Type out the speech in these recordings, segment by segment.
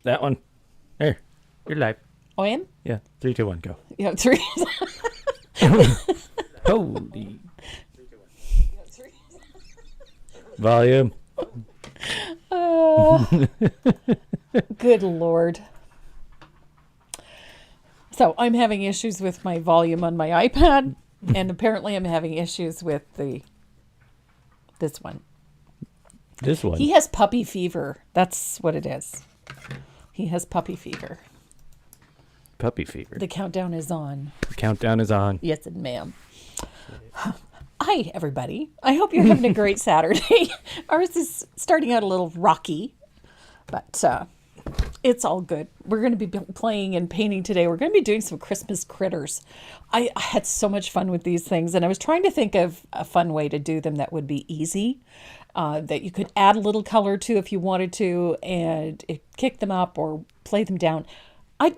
That one. There. You're live. Oh, I am? Yeah. 3, 2, 1, go. Yeah, 3. Holy. Volume. Good Lord. So I'm having issues with my volume on my iPad, and apparently I'm having issues with this one. This one. He has puppy fever. That's what it is. He has puppy fever. Puppy fever. The countdown is on. The countdown is on. Yes, ma'am. Hi, everybody. I hope you're having a great Saturday. Ours is starting out a little rocky, but it's all good. We're going to be playing and painting today. We're going to be doing some Christmas critters. I had so much fun with these things, and I was trying to think of a fun way to do them that would be easy, that you could add a little color to if you wanted to, and kick them up or play them down.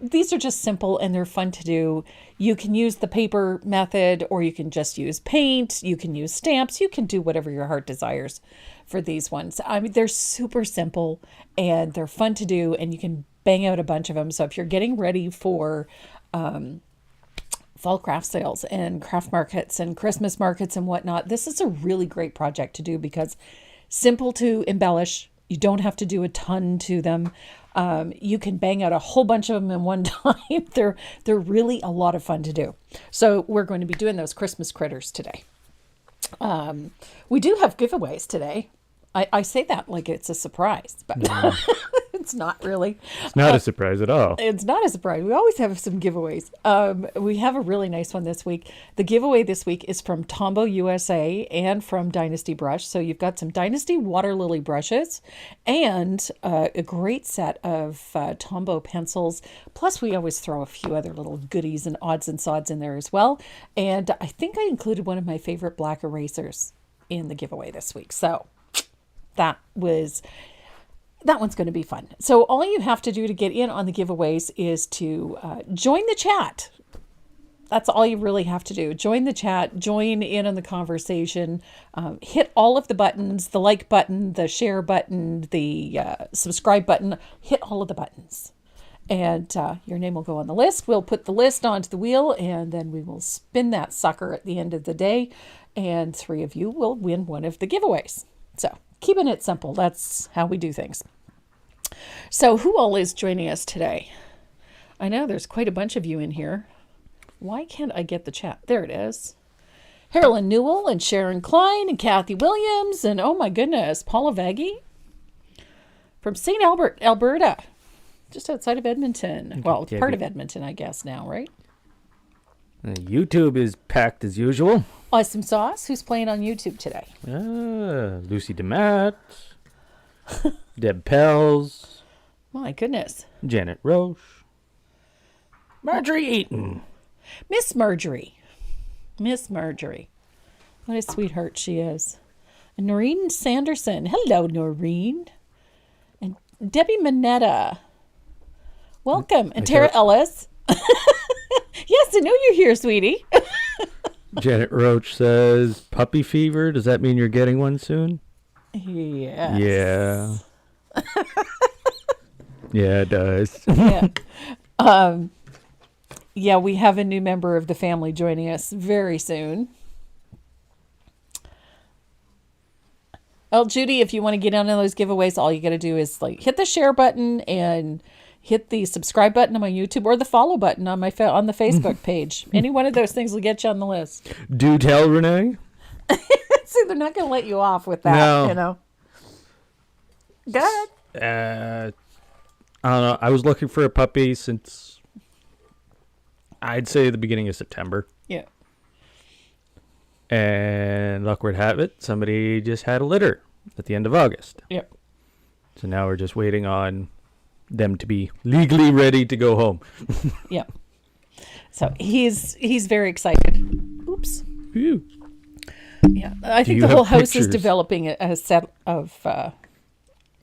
These are just simple and they're fun to do. You can use the paper method, or you can just use paint. You can use stamps. You can do whatever your heart desires for these ones. I mean, they're super simple and they're fun to do, and you can bang out a bunch of them. So if you're getting ready for fall craft sales and craft markets and Christmas markets and whatnot, this is a really great project to do because simple to embellish. You don't have to do a ton to them. You can bang out a whole bunch of them in one time. They're really a lot of fun to do. So we're going to be doing those Christmas critters today. We do have giveaways today. I say that like it's a surprise, but it's not really. It's not a surprise at all. It's not a surprise. We always have some giveaways. We have a really nice one this week. The giveaway this week is from Tombow USA and from Dynasty Brush. So you've got some Dynasty Water Lily brushes and a great set of Tombow pencils. Plus, we always throw a few other little goodies and odds and sods in there as well. And I think I included one of my favorite black erasers in the giveaway this week. So that one's going to be fun. So all you have to do to get in on the giveaways is to join the chat. That's all you really have to do. Join the chat, join in on the conversation, hit all of the buttons, the like button, the share button, the subscribe button, hit all of the buttons. And your name will go on the list. We'll put the list onto the wheel, and then we will spin that sucker at the end of the day. And 3 of you will win one of the giveaways. So keeping it simple. That's how we do things. So who all is joining us today? I know there's quite a bunch of you in here. Why can't I get the chat? There it is. Carolyn Newell and Sharon Klein and Kathy Williams and, oh my goodness, Paula Vaggie from St. Albert, Alberta, just outside of Edmonton. Well, it's part of Edmonton, I guess now, right? YouTube is packed as usual. Awesome Sauce, who's playing on YouTube today? Lucy DeMatt, Deb Pels. My goodness. Janet Roche. Marjorie Eaton. Miss Marjorie. What a sweetheart she is. And Noreen Sanderson. Hello, Noreen. And Debbie Manetta. Welcome. And Tara Ellis. Yes, I know you're here, sweetie. Janet Roach says, puppy fever. Does that mean you're getting one soon? Yes. Yeah. Yeah, it does. Yeah. Yeah, we have a new member of the family joining us very soon. Well, Judy, if you want to get on those giveaways, all you got to do is hit the share button and hit the subscribe button on my YouTube or the follow button on on the Facebook page. Any one of those things will get you on the list. Do tell, Renee. See, they're not going to let you off with that, No. Go ahead. I don't know. I was looking for a puppy since I'd say the beginning of September. Yeah. And luck would have it, somebody just had a litter at the end of August. Yep. So now we're just waiting on them to be legally ready to go home. Yep. So he's very excited. Oops. Ew. Yeah. I think the whole house is developing a set of...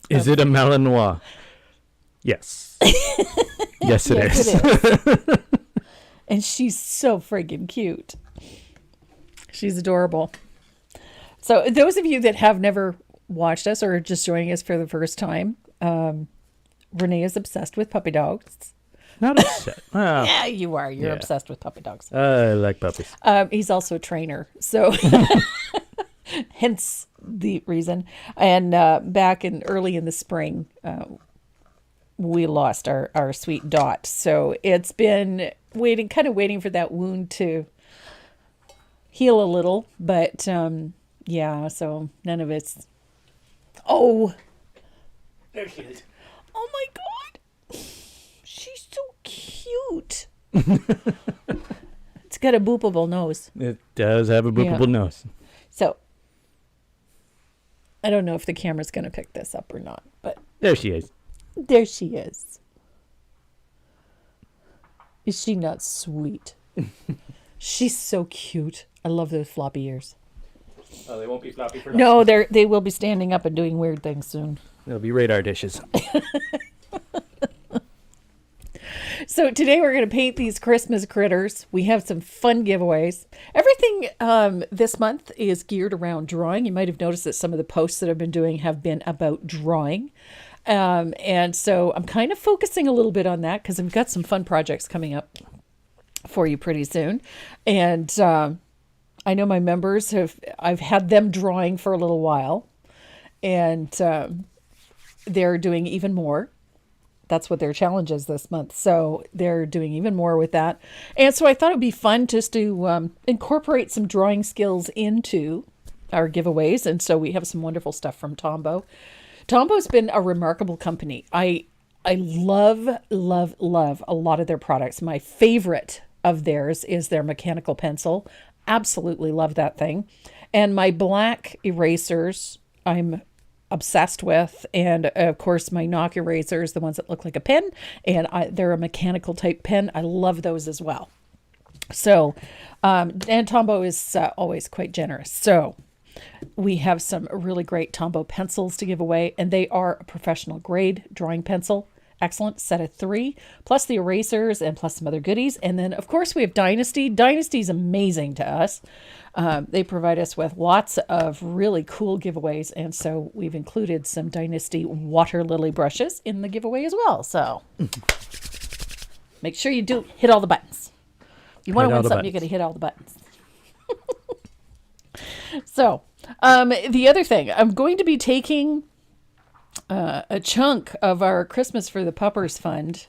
Is it a Malinois? Yes. Yes, it is. It is. And she's so friggin' cute. She's adorable. So those of you that have never watched us or are just joining us for the first time, Renee is obsessed with puppy dogs. Not upset. Well, Yeah, you are. You're Yeah. obsessed with puppy dogs. I like puppies. He's also a trainer, so hence the reason. And back in early in the spring, we lost our sweet Dot. So it's been waiting for that wound to heal a little. But yeah, so none of it's. Oh, There she is. oh my God, she's so cute. It's got a boopable nose. It does have a boopable nose. So I don't know if the camera's going to pick this up or not, but There she is. there she is. Is she not sweet? She's so cute. I love those floppy ears. Oh, they won't be floppy for No, they will be standing up and doing weird things soon. They'll be radar dishes. So today we're going to paint these Christmas critters. We have some fun giveaways. Everything this month is geared around drawing. You might have noticed that some of the posts that I've been doing have been about drawing. And so I'm kind of focusing a little bit on that because I've got some fun projects coming up for you pretty soon. And I know my members I've had them drawing for a little while. And they're doing even more. That's what their challenge is this month. So they're doing even more with that. And so I thought it'd be fun just to incorporate some drawing skills into our giveaways. And so we have some wonderful stuff from Tombow. Tombo's been a remarkable company. I love a lot of their products. My favorite of theirs is their mechanical pencil. Absolutely love that thing. And my black erasers, I'm obsessed with, and of course my knock erasers, the ones that look like a pen, and they're a mechanical type pen. I love those as well. So and Tombow is always quite generous. So we have some really great Tombow pencils to give away, and they are a professional grade drawing pencil. Excellent set of 3, plus the erasers and plus some other goodies. And then of course we have Dynasty. Dynasty is amazing to us. They provide us with lots of really cool giveaways. And so we've included some Dynasty water lily brushes in the giveaway as well. So make sure you do hit all the buttons. You want to win something, you got to hit all the buttons. So the other thing, I'm going to be taking a chunk of our Christmas for the Puppers Fund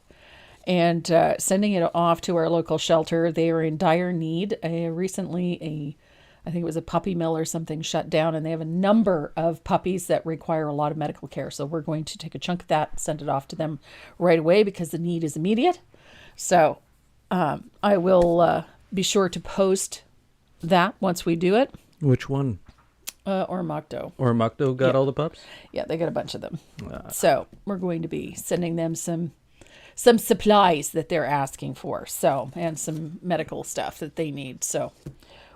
and sending it off to our local shelter. They are in dire need. Recently, I think it was a puppy mill or something shut down, and they have a number of puppies that require a lot of medical care. So we're going to take a chunk of that, send it off to them right away because the need is immediate. So I will be sure to post that once we do it. Which one? Oromocto. Oromocto got all the pups? Yeah, they got a bunch of them. So we're going to be sending them some supplies that they're asking for. So, and some medical stuff that they need. So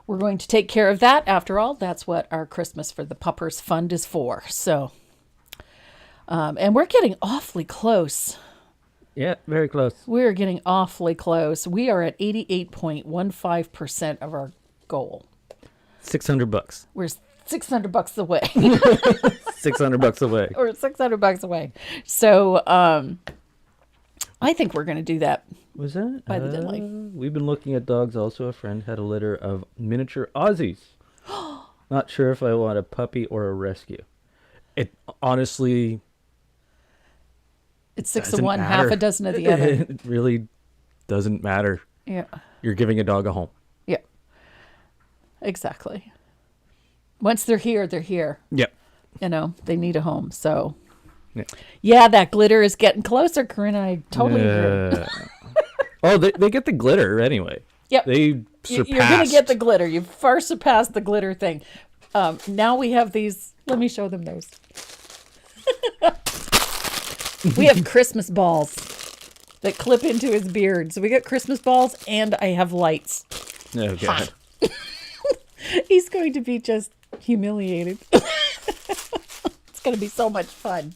we're going to take care of that. After all, that's what our Christmas for the Puppers Fund is for. So, and we're getting awfully close. Yeah, very close. We're getting awfully close. We are at 88.15% of our goal. $600. We're $600 away. $600 away. Or $600 away. So I think we're going to do that. Was that? By the deadline. We've been looking at dogs also. A friend had a litter of miniature Aussies. Not sure if I want a puppy or a rescue. It honestly... It's 6 of doesn't one, matter. half a dozen of the other. It really doesn't matter. Yeah. You're giving a dog a home. Yeah. Exactly. Once they're here, they're here. Yep. You know, they need a home. So, Yeah. yeah, that glitter is getting closer, Corinne. I totally agree. Oh, they get the glitter anyway. Yep. They surpassed. You're going to get the glitter. You've far surpassed the glitter thing. Now we have these. Let me show them those. We have Christmas balls that clip into his beard. So we got Christmas balls and I have lights. Oh, God. He's going to be just humiliated. It's going to be so much fun.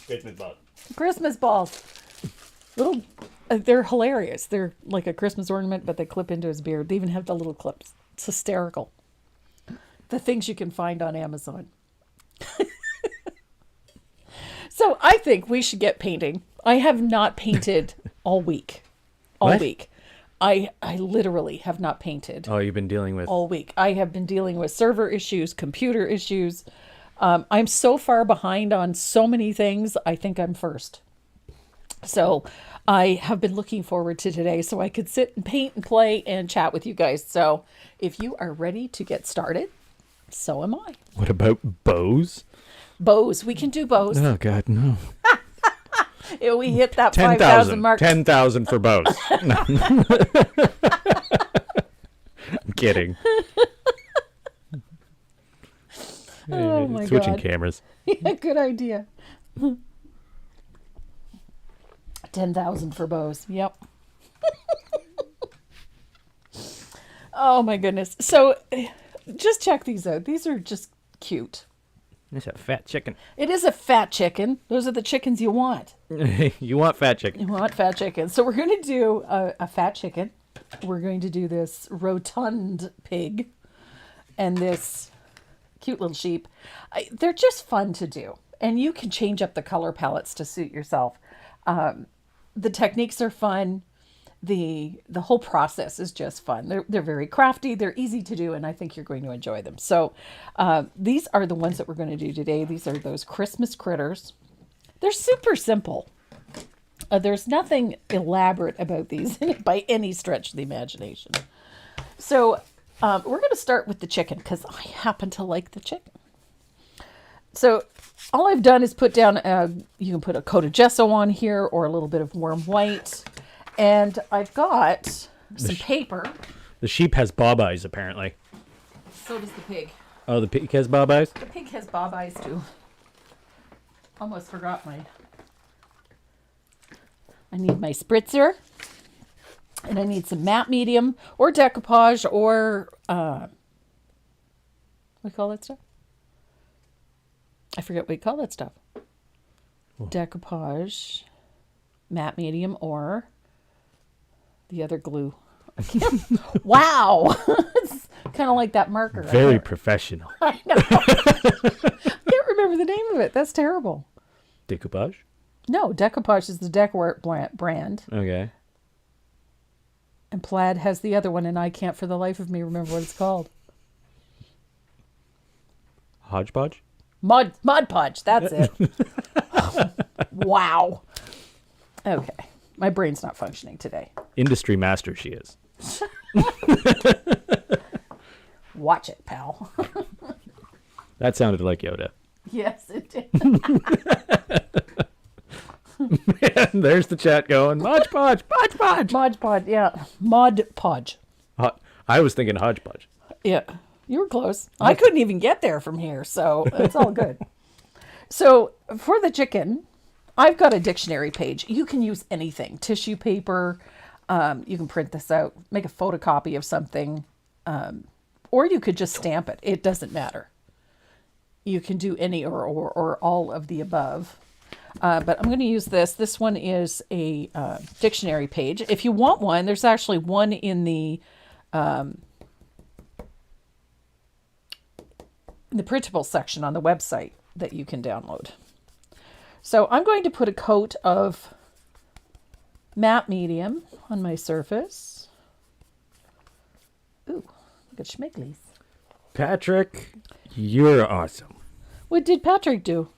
Christmas balls. Christmas balls. Little, they're hilarious. They're like a Christmas ornament, but they clip into his beard. They even have the little clips. It's hysterical. The things you can find on Amazon. So I think we should get painting. I have not painted all week. All What? week. I literally have not painted Oh, you've been dealing with. all week. I have been dealing with server issues, computer issues. I'm so far behind on so many things. I think I'm first. So I have been looking forward to today so I could sit and paint and play and chat with you guys. So if you are ready to get started, so am I. What about bows? Bows. We can do bows. Oh God, no. If we hit that 5,000 10,000. mark. 10,000 for bows. No. I'm kidding. Oh my Switching God. cameras. Yeah, good idea. 10,000 for bows. Yep. Oh my goodness. So just check these out. These are just cute. That's a fat chicken. It is a fat chicken. Those are the chickens you want. You want fat chicken? You want fat chicken. So we're going to do a fat chicken. We're going to do this rotund pig and this cute little sheep. They're just fun to do. And you can change up the color palettes to suit yourself. The techniques are fun. The whole process is just fun. They're very crafty. They're easy to do, and I think you're going to enjoy them. So these are the ones that we're going to do today. These are those Christmas critters. They're super simple. There's nothing elaborate about these by any stretch of the imagination. So we're going to start with the chicken because I happen to like the chicken. So all I've done is put down, you can put a coat of gesso on here or a little bit of warm white. And I've got some paper. The sheep has bob eyes, apparently. So does the pig. Oh, the pig has bob eyes? The pig has bob eyes too. Almost forgot mine. I need my spritzer. And I need some matte medium or decoupage or, what do you call that stuff? I forget what you call that stuff. Oh. Decoupage, matte medium, or the other glue. Wow. It's kind of like that marker. Very professional. I know. Can't remember the name of it. That's terrible. Decoupage? No, Decoupage is the Decor brand. Okay. And Plaid has the other one, and I can't for the life of me remember what it's called. Hodgepodge? Mod Podge. That's it. Wow. Okay. My brain's not functioning today. Industry master she is. Watch it, pal. That sounded like Yoda. Yes, it did. There's the chat going, Mod Podge, Mod Podge. Mod Podge, yeah. Mod Podge. I was thinking hodgepodge. Yeah, you were close. I couldn't even get there from here, so it's all good. So for the chicken, I've got a dictionary page. You can use anything. Tissue paper. You can print this out, make a photocopy of something, or you could just stamp it. It doesn't matter. You can do any or all of the above. But I'm going to use this. This one is a dictionary page. If you want one, there's actually one in the printable section on the website that you can download. So I'm going to put a coat of matte medium on my surface. Ooh, look at Schmiglies. Patrick, you're awesome. What did Patrick do?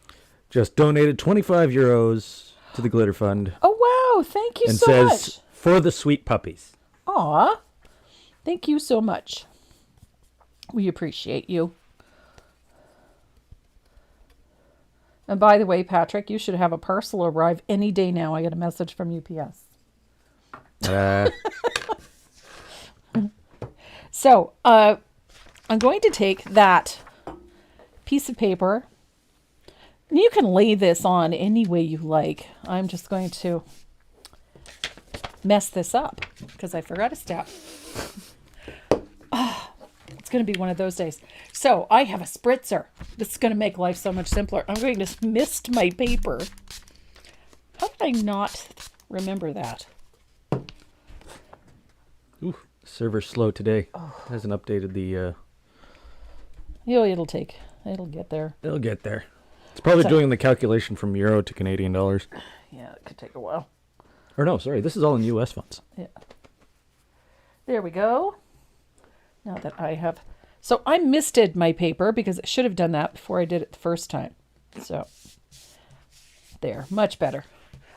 Just donated 25 euros to the Glitter Fund. Oh, wow. Thank you and so says, much. for the sweet puppies. Aw. Thank you so much. We appreciate you. And by the way, Patrick, you should have a parcel arrive any day now. I got a message from UPS. So, I'm going to take that piece of paper. And you can lay this on any way you like. I'm just going to mess this up because I forgot a step. It's going to be one of those days. So I have a spritzer. This is going to make life so much simpler. I'm going to mist my paper. How did I not remember that? Ooh, server's slow today. Hasn't updated the... It'll get there. It'll get there. It's probably So- doing the calculation from euro to Canadian dollars. Yeah, it could take a while. Or no, sorry, this is all in U.S. funds. Yeah. There we go. Now that I have... So I misted my paper because I should have done that before I did it the first time. So there, much better.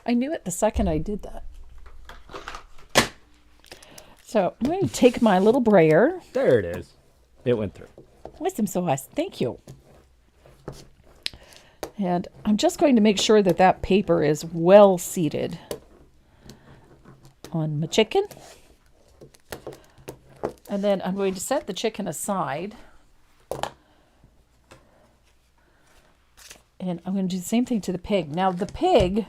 I knew it the second I did that. So I'm going to take my little brayer. There it is. It went through. Wisdom sauce. Thank you. And I'm just going to make sure that that paper is well seated on my chicken. And then I'm going to set the chicken aside. And I'm going to do the same thing to the pig. Now the pig,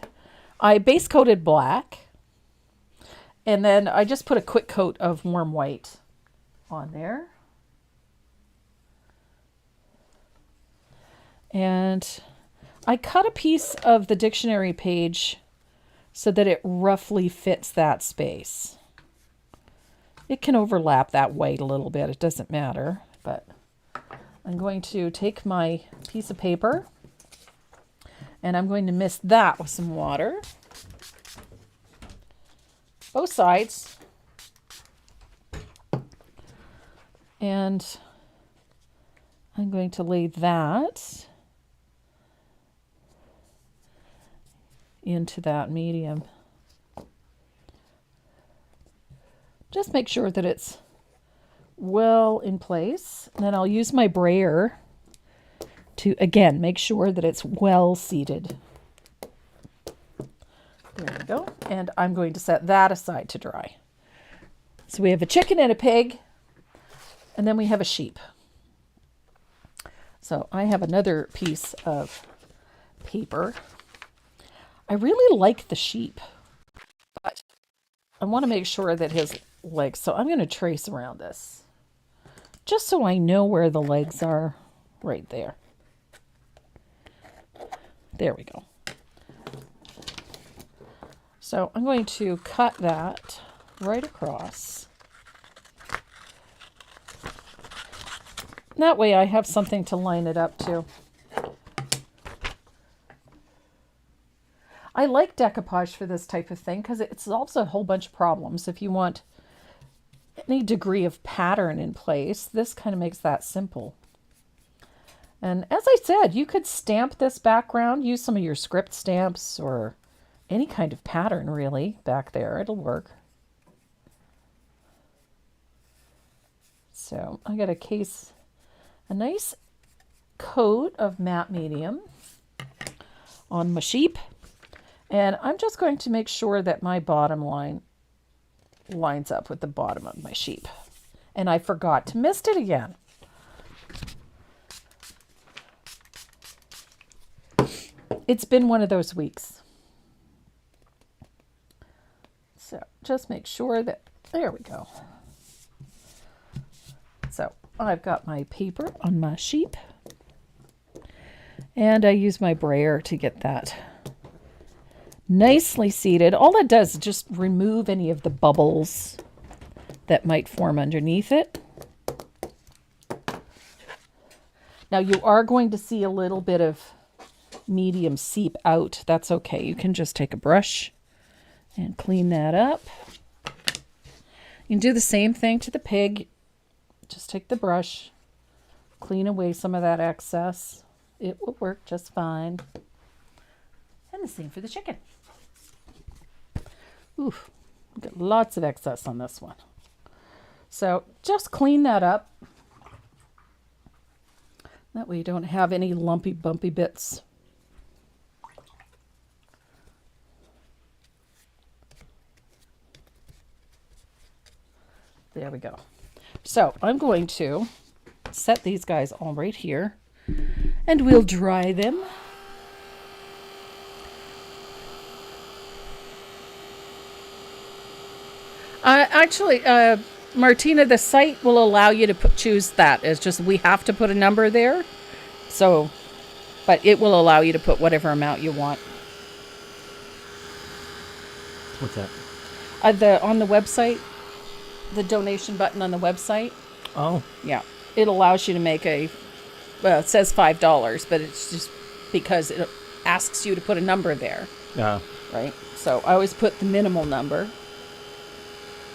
I base coated black. And then I just put a quick coat of warm white on there. And I cut a piece of the dictionary page so that it roughly fits that space. It can overlap that white a little bit. It doesn't matter. But I'm going to take my piece of paper and I'm going to mist that with some water. Both sides. And I'm going to lay that into that medium. Just make sure that it's well in place. And then I'll use my brayer to, again, make sure that it's well seated. There we go. And I'm going to set that aside to dry. So we have a chicken and a pig, and then we have a sheep. So I have another piece of paper. I really like the sheep, but I want to make sure that his legs, so I'm going to trace around this just so I know where the legs are. Right there. There we go. So I'm going to cut that right across. That way I have something to line it up to. I like decoupage for this type of thing because it solves a whole bunch of problems. If you want any degree of pattern in place, this kind of makes that simple. And as I said, you could stamp this background, use some of your script stamps or any kind of pattern really back there. It'll work. So I got a nice coat of matte medium on my sheep. And I'm just going to make sure that my bottom line lines up with the bottom of my sheep. And I forgot to mist it again. It's been one of those weeks. So just make sure that, there we go. So I've got my paper on my sheep. And I use my brayer to get that nicely seated. All it does is just remove any of the bubbles that might form underneath it. Now you are going to see a little bit of medium seep out. That's okay. You can just take a brush and clean that up. You can do the same thing to the pig. Just take the brush, clean away some of that excess. It will work just fine. And the same for the chicken. Oof, got lots of excess on this one. So just clean that up. That way you don't have any lumpy, bumpy bits. There we go. So I'm going to set these guys all right here and we'll dry them. Actually, Martina, the site will allow you to choose that. It's just we have to put a number there. So, but it will allow you to put whatever amount you want. What's that? On the website, the donation button on the website. Oh. Yeah. It allows you to make it says $5, but it's just because it asks you to put a number there, Yeah. right? So I always put the minimal number,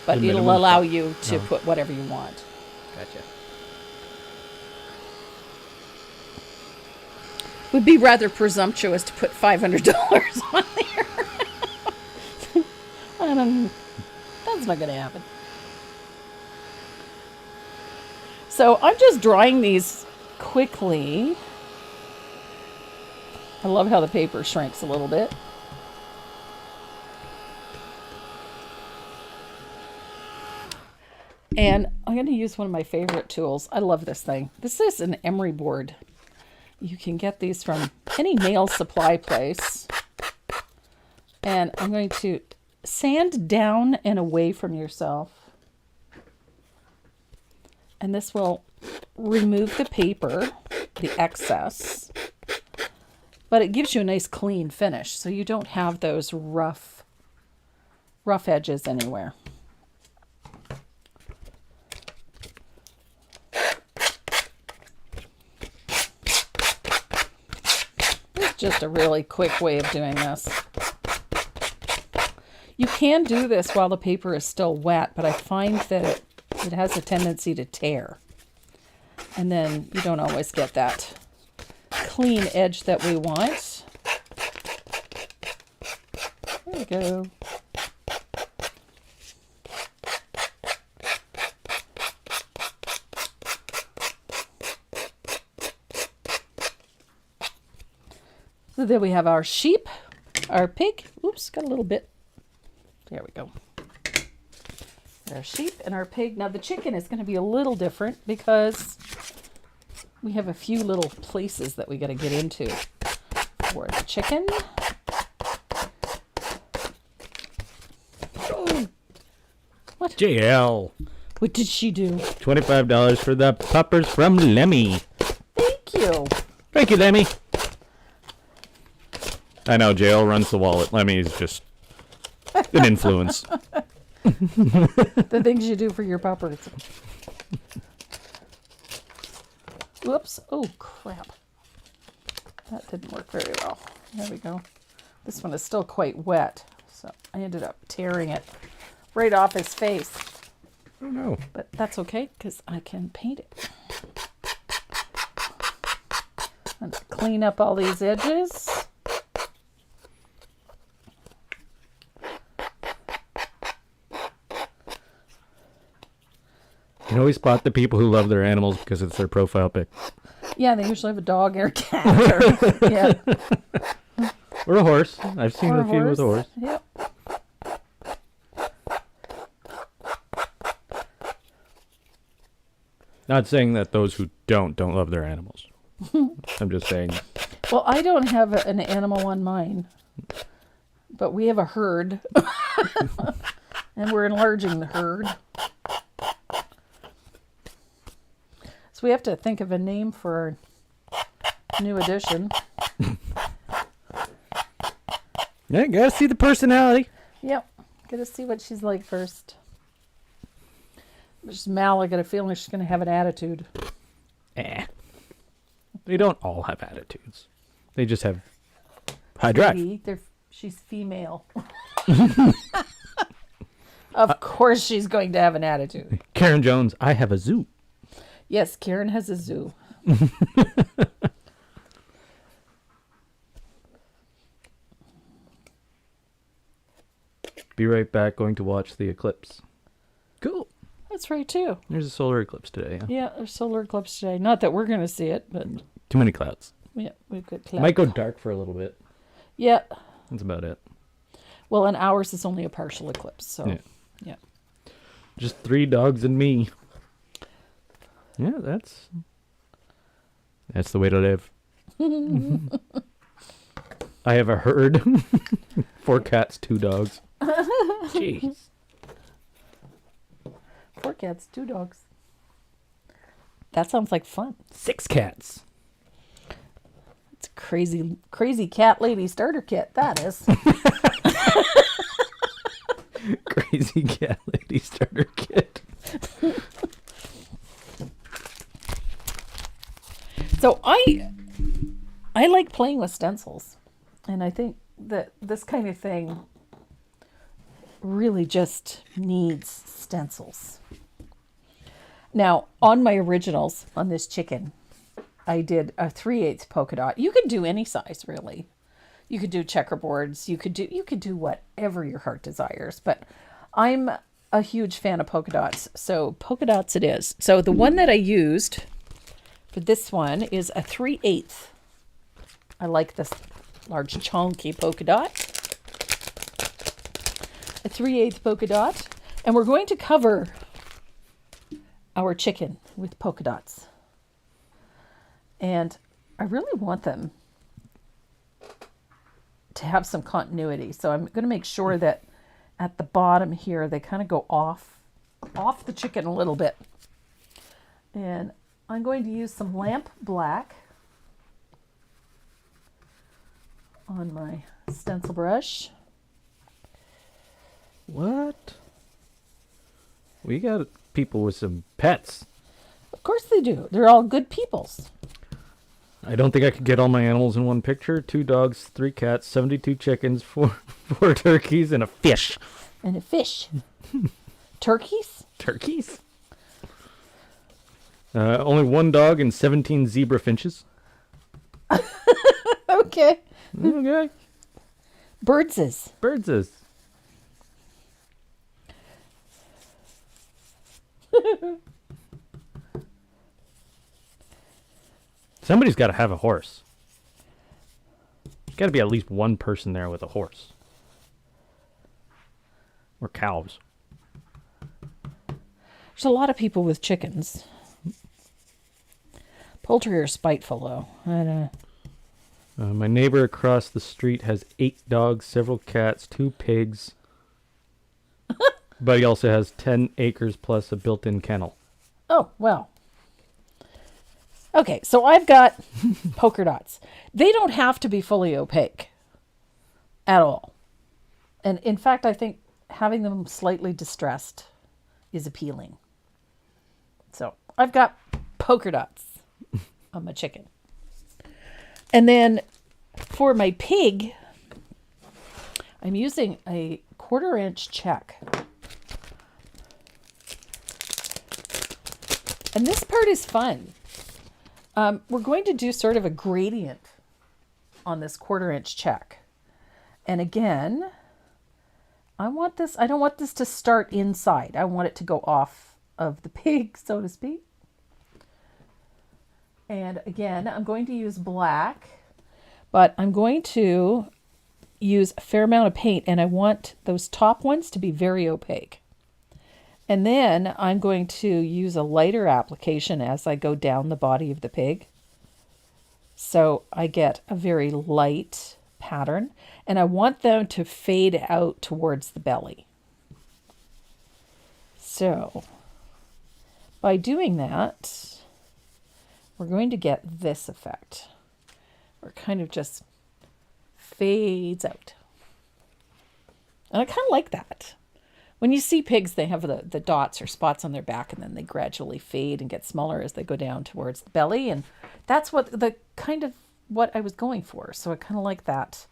but The it'll minimum allow fi- you to Oh. put whatever you want. Gotcha. Would be rather presumptuous to put $500 on there. I don't, that's not going to happen. So I'm just drawing these quickly. I love how the paper shrinks a little bit. And I'm going to use one of my favorite tools. I love this thing. This is an emery board. You can get these from any nail supply place. And I'm going to sand down and away from yourself. And this will remove the paper, the excess. But it gives you a nice clean finish, so you don't have those rough edges anywhere. Just a really quick way of doing this. You can do this while the paper is still wet, but I find that it has a tendency to tear. And then you don't always get that clean edge that we want. There we go. So then we have our sheep, our pig. Oops, got a little bit. There we go. Our sheep and our pig. Now the chicken is going to be a little different because we have a few little places that we got to get into for the chicken. What? JL. What did she do? $25 for the puppers from Lemmy. Thank you. Thank you, Lemmy. I know, JL runs the wallet. Lemmy's just an influence. The things you do for your puppers. Whoops. Oh, crap. That didn't work very well. There we go. This one is still quite wet, so I ended up tearing it right off his face. Oh, no. But that's okay, because I can paint it. And clean up all these edges. You can always spot the people who love their animals because it's their profile pic. Yeah, they usually have a dog or a cat. Or, yeah. Or a horse. I've seen Or a few with a horse. Yep. Not saying that those who don't love their animals. I'm just saying. Well, I don't have an animal on mine, but we have a herd, and we're enlarging the herd. So we have to think of a name for our new addition. Yeah, gotta see the personality. Yep, gotta see what she's like first. Just Mal, I got a feeling she's gonna have an attitude. They don't all have attitudes. They just have high drive. Maybe she's female. Of course she's going to have an attitude. Karen Jones, I have a zoo. Yes, Karen has a zoo. Be right back, going to watch the eclipse. Cool. That's right, too. There's a solar eclipse today. Yeah. Yeah, there's solar eclipse today. Not that we're going to see it, but Too many clouds. yeah, we've got clouds. Might go dark for a little bit. Yeah. That's about it. Well, and ours is only a partial eclipse, so yeah. Just 3 dogs and me. Yeah, that's the way to live. I have a herd. 4 cats, 2 dogs. Jeez. 4 cats, 2 dogs. That sounds like fun. 6 cats. It's a crazy cat lady starter kit, that is. Crazy cat lady starter kit. So I I like playing with stencils. And I think that this kind of thing really just needs stencils. Now, on my originals on this chicken, I did a 3/8 polka dot. You could do any size, really. You could do checkerboards. You could do whatever your heart desires. But I'm a huge fan of polka dots, so polka dots it is. So the one that I used for this one is a 3/8. I like this large chunky polka dot. A 3/8 polka dot. And we're going to cover our chicken with polka dots. And I really want them to have some continuity. So I'm going to make sure that at the bottom here, they kind of go off the chicken a little bit. And I'm going to use some lamp black on my stencil brush. What? We got people with some pets. Of course they do. They're all good peoples. I don't think I could get all my animals in one picture. 2 dogs, 3 cats, 72 chickens, 4 turkeys, and a fish. And a fish. Turkeys? Turkeys? Only 1 dog and 17 zebra finches. Okay. Okay. Birdses. Birdses. Somebody's got to have a horse. There's got to be at least one person there with a horse. Or cows. There's a lot of people with chickens. Poultry are spiteful, though. I know. My neighbor across the street has 8 dogs, several cats, 2 pigs. But he also has 10 acres plus a built-in kennel. Oh, well. Okay, so I've got polka dots. They don't have to be fully opaque at all. And in fact, I think having them slightly distressed is appealing. So I've got polka dots on my chicken. And then for my pig, I'm using a 1/4-inch check. And this part is fun. We're going to do sort of a gradient on this 1/4-inch check. And again, I don't want this to start inside. I want it to go off of the pig, so to speak. And again, I'm going to use black, but I'm going to use a fair amount of paint, and I want those top ones to be very opaque. And then I'm going to use a lighter application as I go down the body of the pig. So I get a very light pattern, and I want them to fade out towards the belly. So by doing that, we're going to get this effect, where it kind of just fades out. And I kind of like that. When you see pigs, they have the dots or spots on their back, and then they gradually fade and get smaller as they go down towards the belly. And that's what I was going for. So I kind of like that,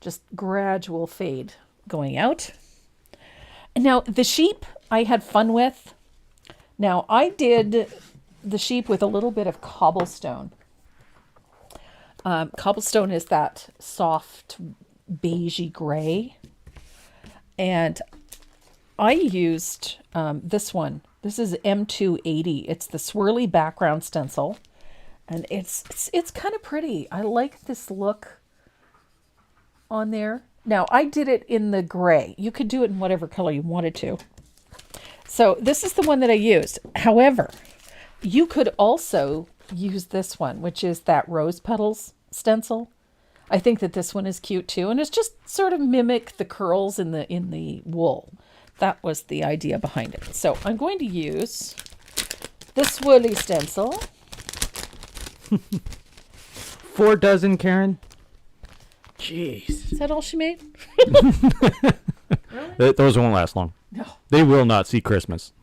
just gradual fade going out. And now the sheep I had fun with. Now I did the sheep with a little bit of cobblestone. Cobblestone is that soft beigey gray. And I used this one. This is M280. It's the swirly background stencil. And it's kind of pretty. I like this look on there. Now, I did it in the gray. You could do it in whatever color you wanted to. So this is the one that I used. However, you could also use this one, which is that rose petals stencil. I think that this one is cute too. And it's just sort of mimic the curls in the wool. That was the idea behind it. So I'm going to use this swirly stencil. 4 dozen, Karen? Jeez. Is that all she made? Really? Those won't last long. No. They will not see Christmas.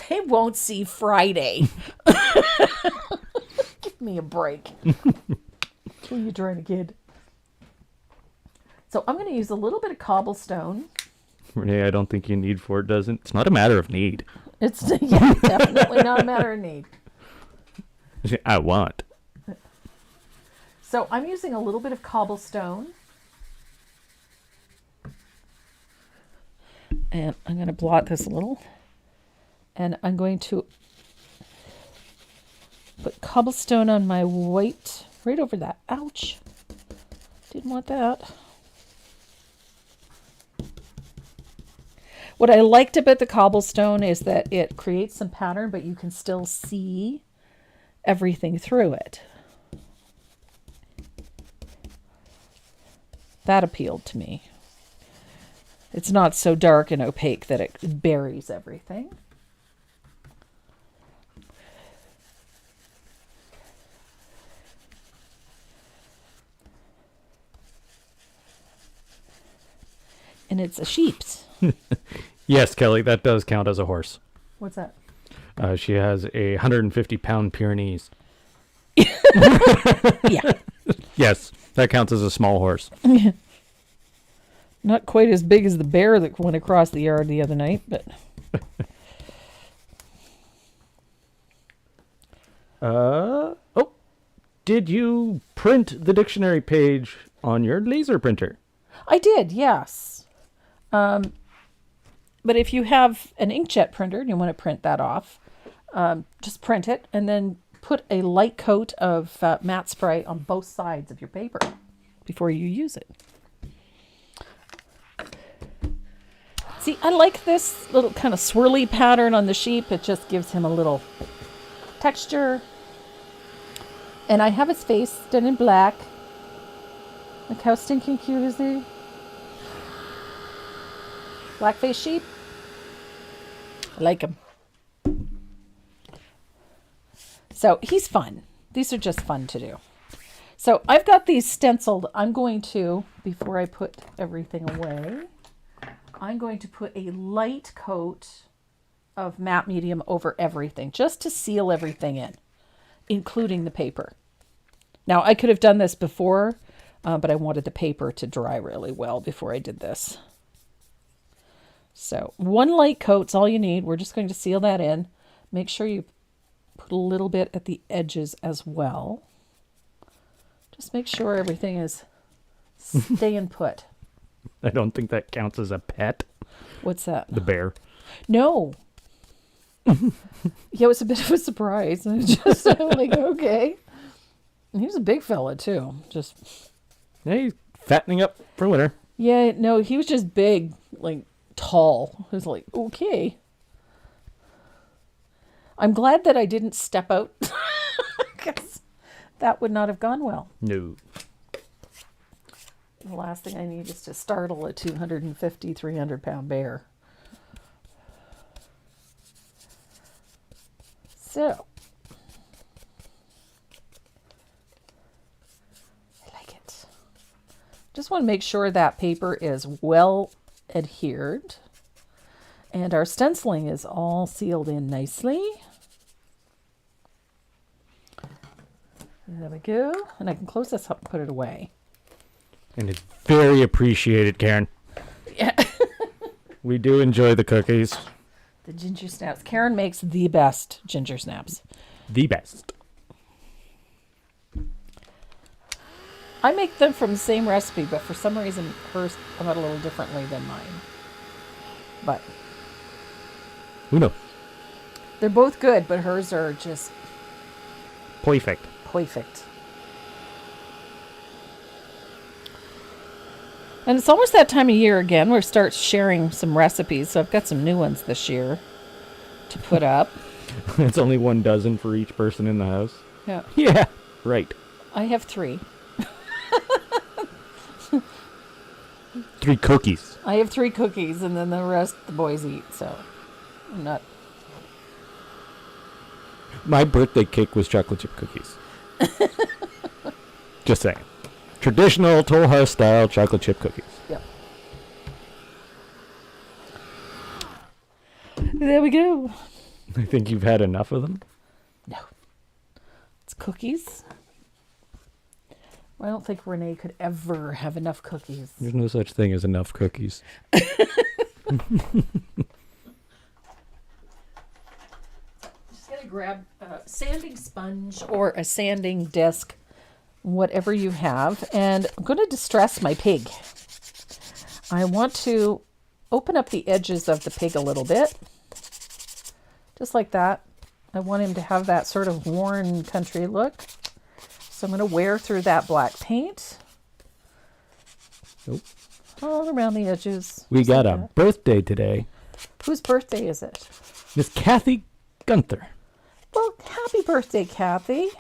They won't see Friday. Give me a break. Who you trying to kid? So I'm going to use a little bit of cobblestone. Renee, I don't think you need for it, doesn't. It's not a matter of need. It's definitely not a matter of need. I want. So I'm using a little bit of cobblestone. And I'm going to blot this a little. And I'm going to put cobblestone on my white, right over that. Ouch. Didn't want that. What I liked about the cobblestone is that it creates some pattern, but you can still see everything through it. That appealed to me. It's not so dark and opaque that it buries everything. And it's a sheep's. Yes, Kelly, that does count as a horse. What's that? She has a 150-pound Pyrenees. Yeah. Yes, that counts as a small horse. Not quite as big as the bear that went across the yard the other night, but... Did you print the dictionary page on your laser printer? I did, yes. But if you have an inkjet printer and you want to print that off, just print it and then put a light coat of matte spray on both sides of your paper before you use it. See, I like this little kind of swirly pattern on the sheep. It just gives him a little texture. And I have his face done in black. Look how stinking cute is he? Black-faced sheep. I like him. So he's fun. These are just fun to do. So I've got these stenciled. I'm going to, before I put everything away, I'm going to put a light coat of matte medium over everything, just to seal everything in, including the paper. Now, I could have done this before, but I wanted the paper to dry really well before I did this. So one light coat's all you need. We're just going to seal that in. Make sure you put a little bit at the edges as well. Just make sure everything is staying put. I don't think that counts as a pet. What's that? The bear. No. Yeah, it was a bit of a surprise. I just like, okay. He was a big fella too. Just Yeah, he's fattening up for winter. yeah, no, he was just big, like tall. I was like, okay. I'm glad that I didn't step out because that would not have gone well. No. The last thing I need is to startle a 250, 300-pound bear. So, I like it. Just want to make sure that paper is well adhered. And our stenciling is all sealed in nicely. There we go. And I can close this up and put it away. And it's very appreciated, Karen. Yeah. We do enjoy the cookies. The ginger snaps. Karen makes the best ginger snaps. The best. I make them from the same recipe, but for some reason hers come out a little differently than mine. But Who knows? they're both good, but hers are just Perfect. perfect. And it's almost that time of year again where we start sharing some recipes. So I've got some new ones this year to put up. It's only 1 dozen for each person in the house. Yeah. Yeah, right. I have 3. 3 cookies. I have 3 cookies, and then the rest the boys eat. So I'm not. My birthday cake was chocolate chip cookies. Just saying. Traditional Toll House style chocolate chip cookies. Yep. There we go. I think you've had enough of them. No. It's cookies. I don't think Renee could ever have enough cookies. There's no such thing as enough cookies. Just gonna grab a sanding sponge or a sanding disc, whatever you have, and I'm going to distress my pig. I want to open up the edges of the pig a little bit, just like that. I want him to have that sort of worn country look. So I'm going to wear through that black paint. Nope. All around the edges. We got like a that. birthday today. Whose birthday is it? Miss Kathy Gunther. Well, happy birthday, Kathy.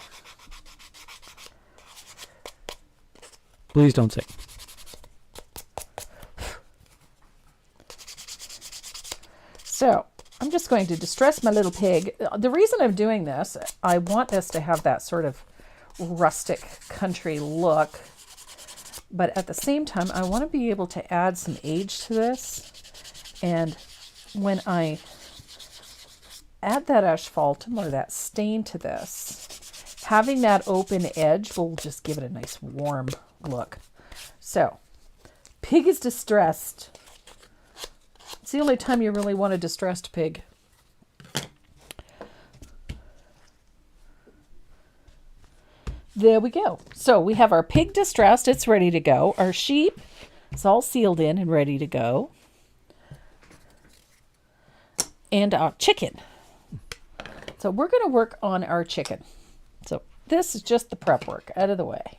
Please don't sing. So I'm just going to distress my little pig. The reason I'm doing this, I want us to have that sort of rustic country look, but at the same time, I want to be able to add some age to this. And when I add that asphaltum or that stain to this, having that open edge will just give it a nice warm look. So, pig is distressed. It's the only time you really want a distressed pig. There we go. So we have our pig distressed. It's ready to go. Our sheep is all sealed in and ready to go. And our chicken. So we're going to work on our chicken. So this is just the prep work out of the way.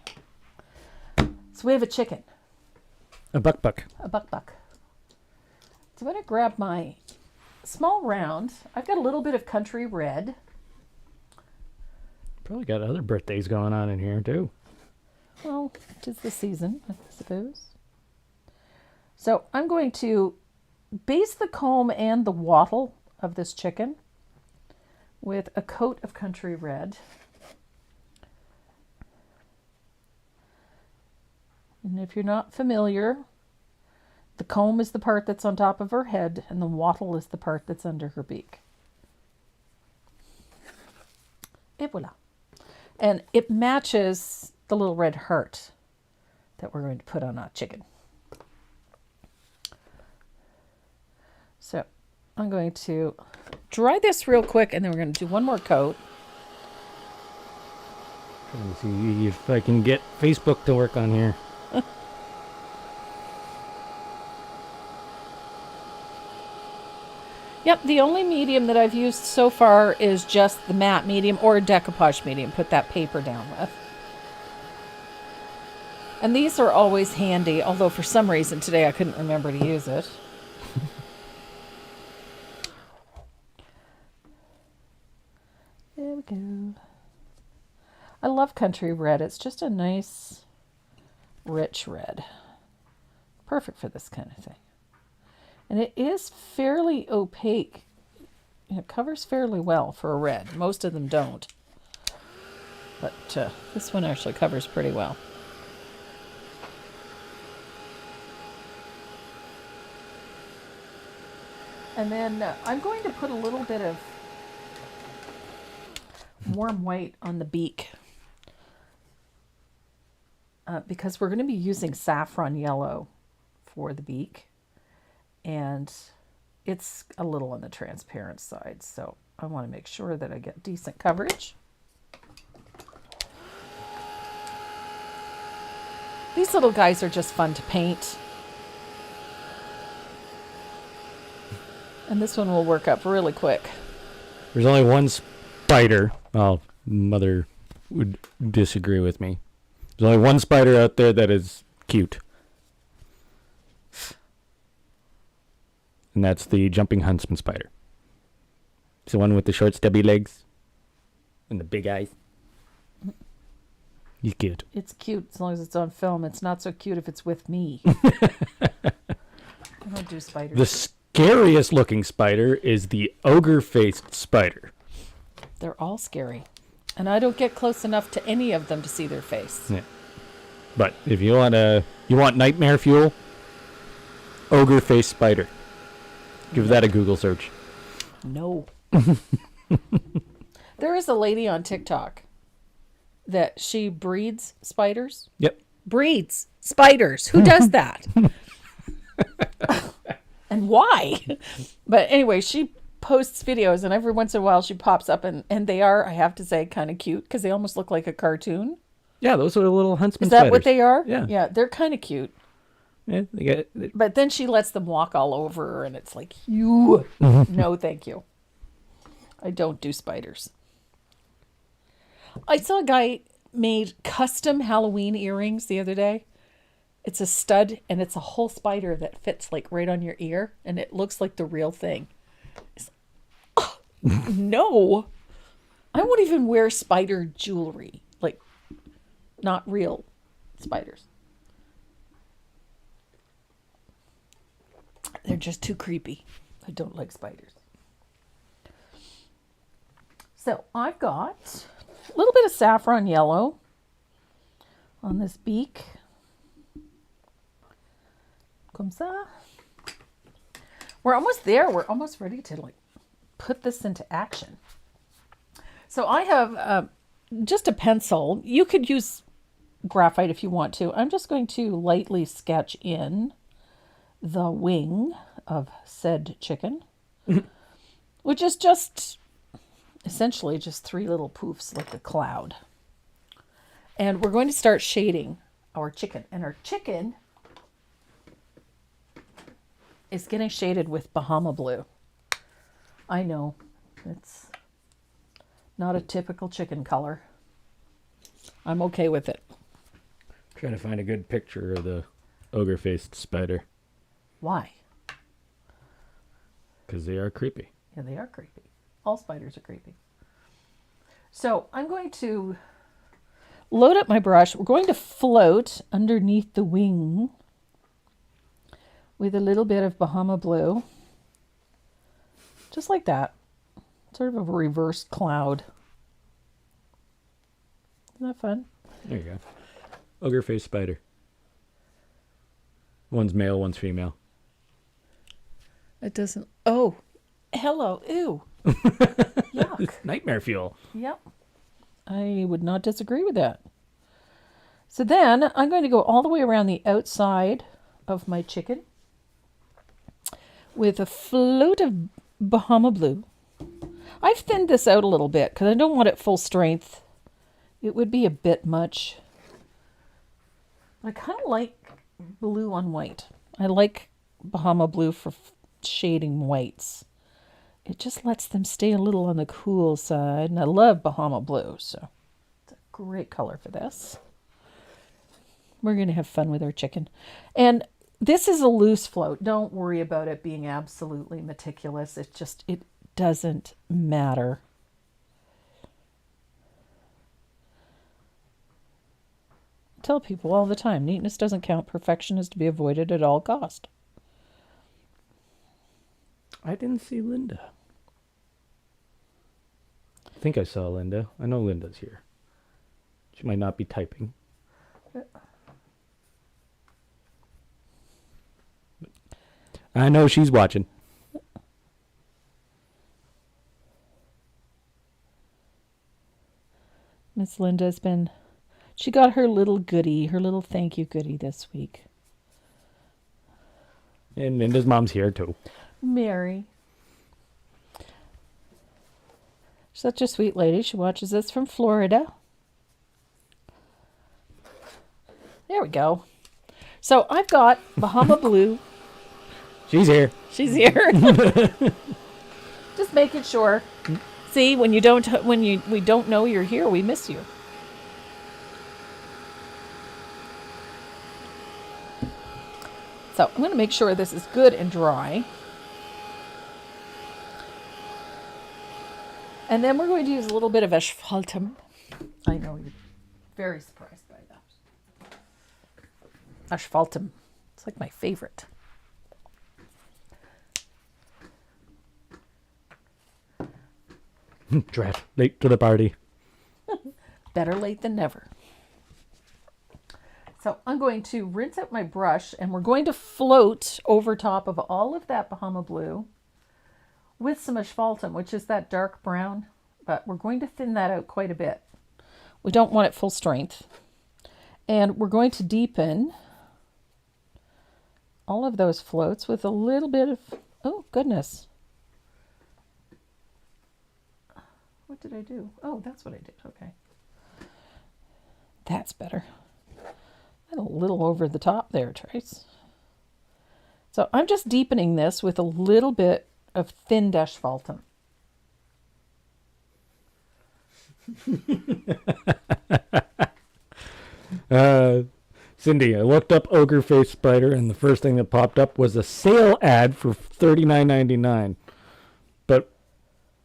So we have a chicken. A buck. A buck. So I'm going to grab my small round. I've got a little bit of country red. Probably got other birthdays going on in here, too. Well, 'tis the season, I suppose. So I'm going to base the comb and the wattle of this chicken with a coat of country red. And if you're not familiar, the comb is the part that's on top of her head and the wattle is the part that's under her beak. Et voila. And it matches the little red heart that we're going to put on our chicken. So I'm going to dry this real quick and then we're going to do one more coat. Let me see if I can get Facebook to work on here. Yep, the only medium that I've used so far is just the matte medium or a decoupage medium. Put that paper down with. And these are always handy, although for some reason today I couldn't remember to use it. There we go. I love country red. It's just a nice, rich red. Perfect for this kind of thing. And it is fairly opaque. It covers fairly well for a red. Most of them don't. But this one actually covers pretty well. And then I'm going to put a little bit of warm white on the beak. Because we're going to be using saffron yellow for the beak. And it's a little on the transparent side, so I want to make sure that I get decent coverage. These little guys are just fun to paint. And this one will work up really quick. There's only one spider. Well, Mother would disagree with me. There's only one spider out there that is cute. And that's the jumping huntsman spider. It's the one with the short stubby legs and the big eyes. He's cute. It's cute as long as it's on film. It's not so cute if it's with me. I don't do spiders. The scariest looking spider is the ogre-faced spider. They're all scary. And I don't get close enough to any of them to see their face. Yeah. But if you want nightmare fuel, ogre-faced spider. Give that a Google search. No. There is a lady on TikTok that she breeds spiders. Yep. Breeds spiders. Who does that? And why? But anyway, she posts videos, and every once in a while she pops up, and they are, I have to say, kind of cute because they almost look like a cartoon. Yeah, those are little huntsman Is that spiders. what they are? Yeah. Yeah, they're kind of cute. Yeah, But then she lets them walk all over her, and it's like, you. No, thank you. I don't do spiders. I saw a guy made custom Halloween earrings the other day. It's a stud, and it's a whole spider that fits like right on your ear, and it looks like the real thing. No, I won't even wear spider jewelry, like not real spiders. They're just too creepy. I don't like spiders. So I've got a little bit of saffron yellow on this beak. Comme ça. We're almost there. We're almost ready to like put this into action. So I have just a pencil. You could use graphite if you want to. I'm just going to lightly sketch in the wing of said chicken, which is just essentially just 3 little poofs like a cloud. And we're going to start shading our chicken. And our chicken is getting shaded with Bahama blue. I know, it's not a typical chicken color. I'm okay with it. trying to find a good picture of the ogre-faced spider. Why? Because they are creepy. Yeah, they are creepy. All spiders are creepy. So I'm going to load up my brush. We're going to float underneath the wing with a little bit of Bahama blue. Just like that. Sort of a reverse cloud. Isn't that fun? There you go. Ogre-faced spider. One's male, one's female. It doesn't... Oh, hello. Ew. Yuck. Nightmare fuel. Yep. I would not disagree with that. So then I'm going to go all the way around the outside of my chicken with a float of Bahama blue. I've thinned this out a little bit because I don't want it full strength. It would be a bit much. I kind of like blue on white. I like Bahama blue for shading whites. It just lets them stay a little on the cool side. And I love Bahama blue, so it's a great color for this. We're going to have fun with our chicken. And this is a loose float. Don't worry about it being absolutely meticulous. It doesn't matter. I tell people all the time, neatness doesn't count. Perfection is to be avoided at all cost. I didn't see Linda. I think I saw Linda. I know Linda's here. She might not be typing. I know she's watching. Miss Linda's been... She got her little goodie, her little thank you goodie this week. And Linda's mom's here too. Mary. Such a sweet lady. She watches us from Florida. There we go. So I've got Bahama blue. She's here. She's here. Just making sure. See, when we don't know you're here, we miss you. So I'm going to make sure this is good and dry. And then we're going to use a little bit of asphaltum. I know you're very surprised by that. Asphaltum. It's like my favorite. Drat. Late to the party. Better late than never. So I'm going to rinse out my brush, and we're going to float over top of all of that Bahama blue with some asphaltum, which is that dark brown, but we're going to thin that out quite a bit. We don't want it full strength. And we're going to deepen all of those floats with a little bit of, oh goodness. What did I do? Oh, that's what I did. Okay. That's better. And a little over the top there, Trace. So I'm just deepening this with a little bit of thin Deshvaltum. Cindy, I looked up ogre face spider, and the first thing that popped up was a sale ad for $39.99. But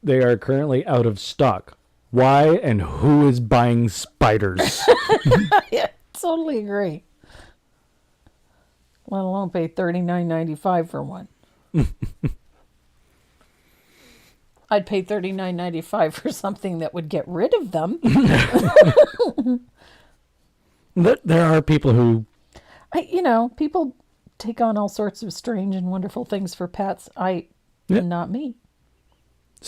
they are currently out of stock. Why and who is buying spiders? Yeah, totally agree. Let alone pay $39.95 for one. I'd pay $39.95 for something that would get rid of them. There are people who... People take on all sorts of strange and wonderful things for pets. Not me.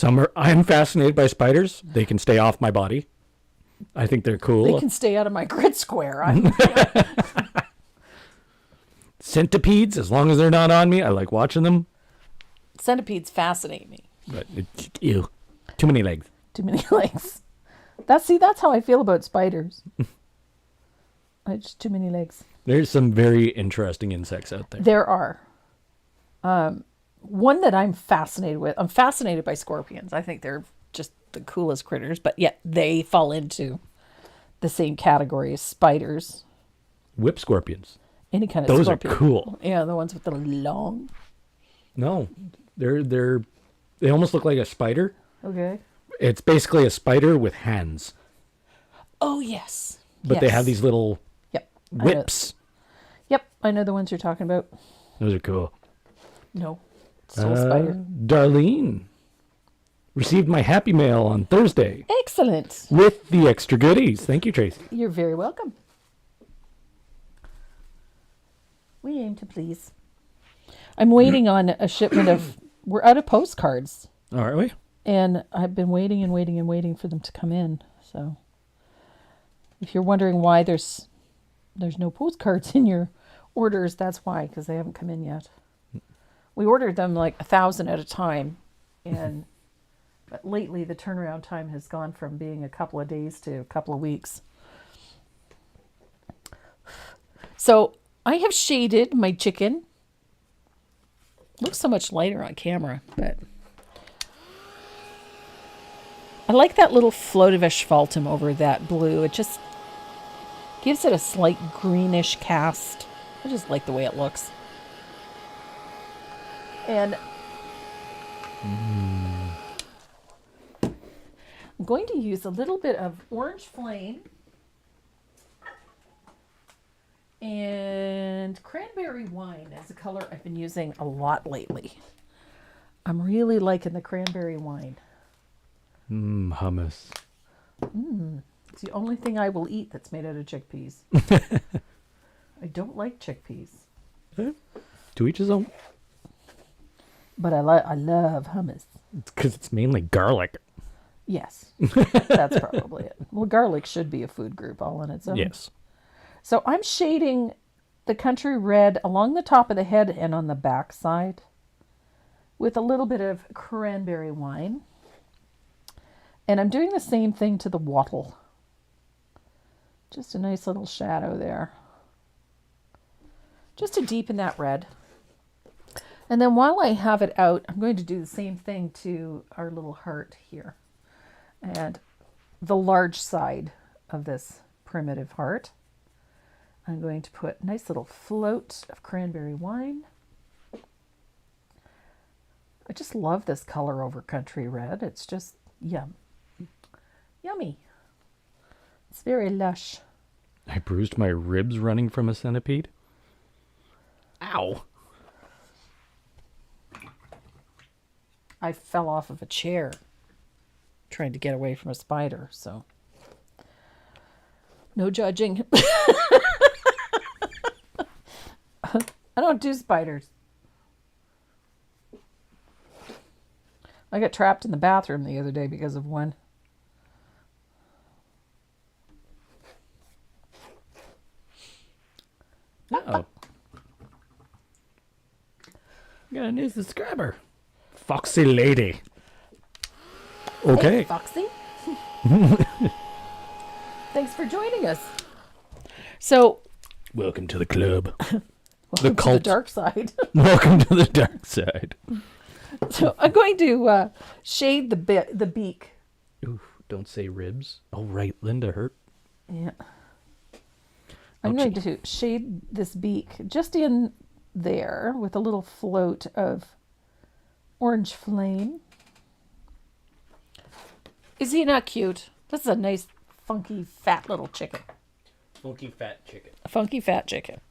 I'm fascinated by spiders. They can stay off my body. I think they're cool. They can stay out of my grid square. Centipedes, as long as they're not on me, I like watching them. Centipedes fascinate me. But ew, too many legs. Too many legs. That's how I feel about spiders. Just too many legs. There's some very interesting insects out there. There are. One that I'm fascinated with. I'm fascinated by scorpions. I think they're just the coolest critters, but yet they fall into the same category as spiders. Whip scorpions. Any kind of Those scorpion. are cool. Yeah, the ones with the long. No, they almost look like a spider. Okay. It's basically a spider with hands. Oh yes. But they have these little whips. I know the ones you're talking about. Those are cool. No, it's still a spider. Darlene received my Happy Mail on Thursday. Excellent. With the extra goodies. Thank you, Tracy. You're very welcome. We aim to please. I'm waiting on a shipment of... We're out of postcards. Oh, are we? And I've been waiting and waiting and waiting for them to come in. So if you're wondering why there's no postcards in your orders, that's why, because they haven't come in yet. We ordered them like 1,000 at a time. But lately the turnaround time has gone from being a couple of days to a couple of weeks. So I have shaded my chicken. Looks so much lighter on camera, but I like that little float of asphaltum over that blue. It just gives it a slight greenish cast. I just like the way it looks. And I'm going to use a little bit of orange flame and cranberry wine as a color I've been using a lot lately. I'm really liking the cranberry wine. Hummus. It's the only thing I will eat that's made out of chickpeas. I don't like chickpeas. To each his own. But I love hummus. It's because it's mainly garlic. Yes, that's probably it. Well, garlic should be a food group all on its own. Yes. So I'm shading the country red along the top of the head and on the back side with a little bit of cranberry wine. And I'm doing the same thing to the wattle. Just a nice little shadow there. Just to deepen that red. And then while I have it out, I'm going to do the same thing to our little heart here. And the large side of this primitive heart. I'm going to put a nice little float of cranberry wine. I just love this color over country red. It's just yummy. It's very lush. I bruised my ribs running from a centipede. Ow. I fell off of a chair trying to get away from a spider, so no judging. I don't do spiders. I got trapped in the bathroom the other day because of one. Got a new subscriber. Foxy Lady. Okay. Hey, Foxy. Thanks for joining us. So, Welcome to the club. welcome to the cult. dark side. Welcome to the dark side. So I'm going to shade the beak. Ooh, don't say ribs. Oh, right. Linda hurt. Yeah. I'm going to shade this beak just in there with a little float of orange flame. Is he not cute? This is a nice, funky, fat little chicken. Funky fat chicken. A funky, fat chicken.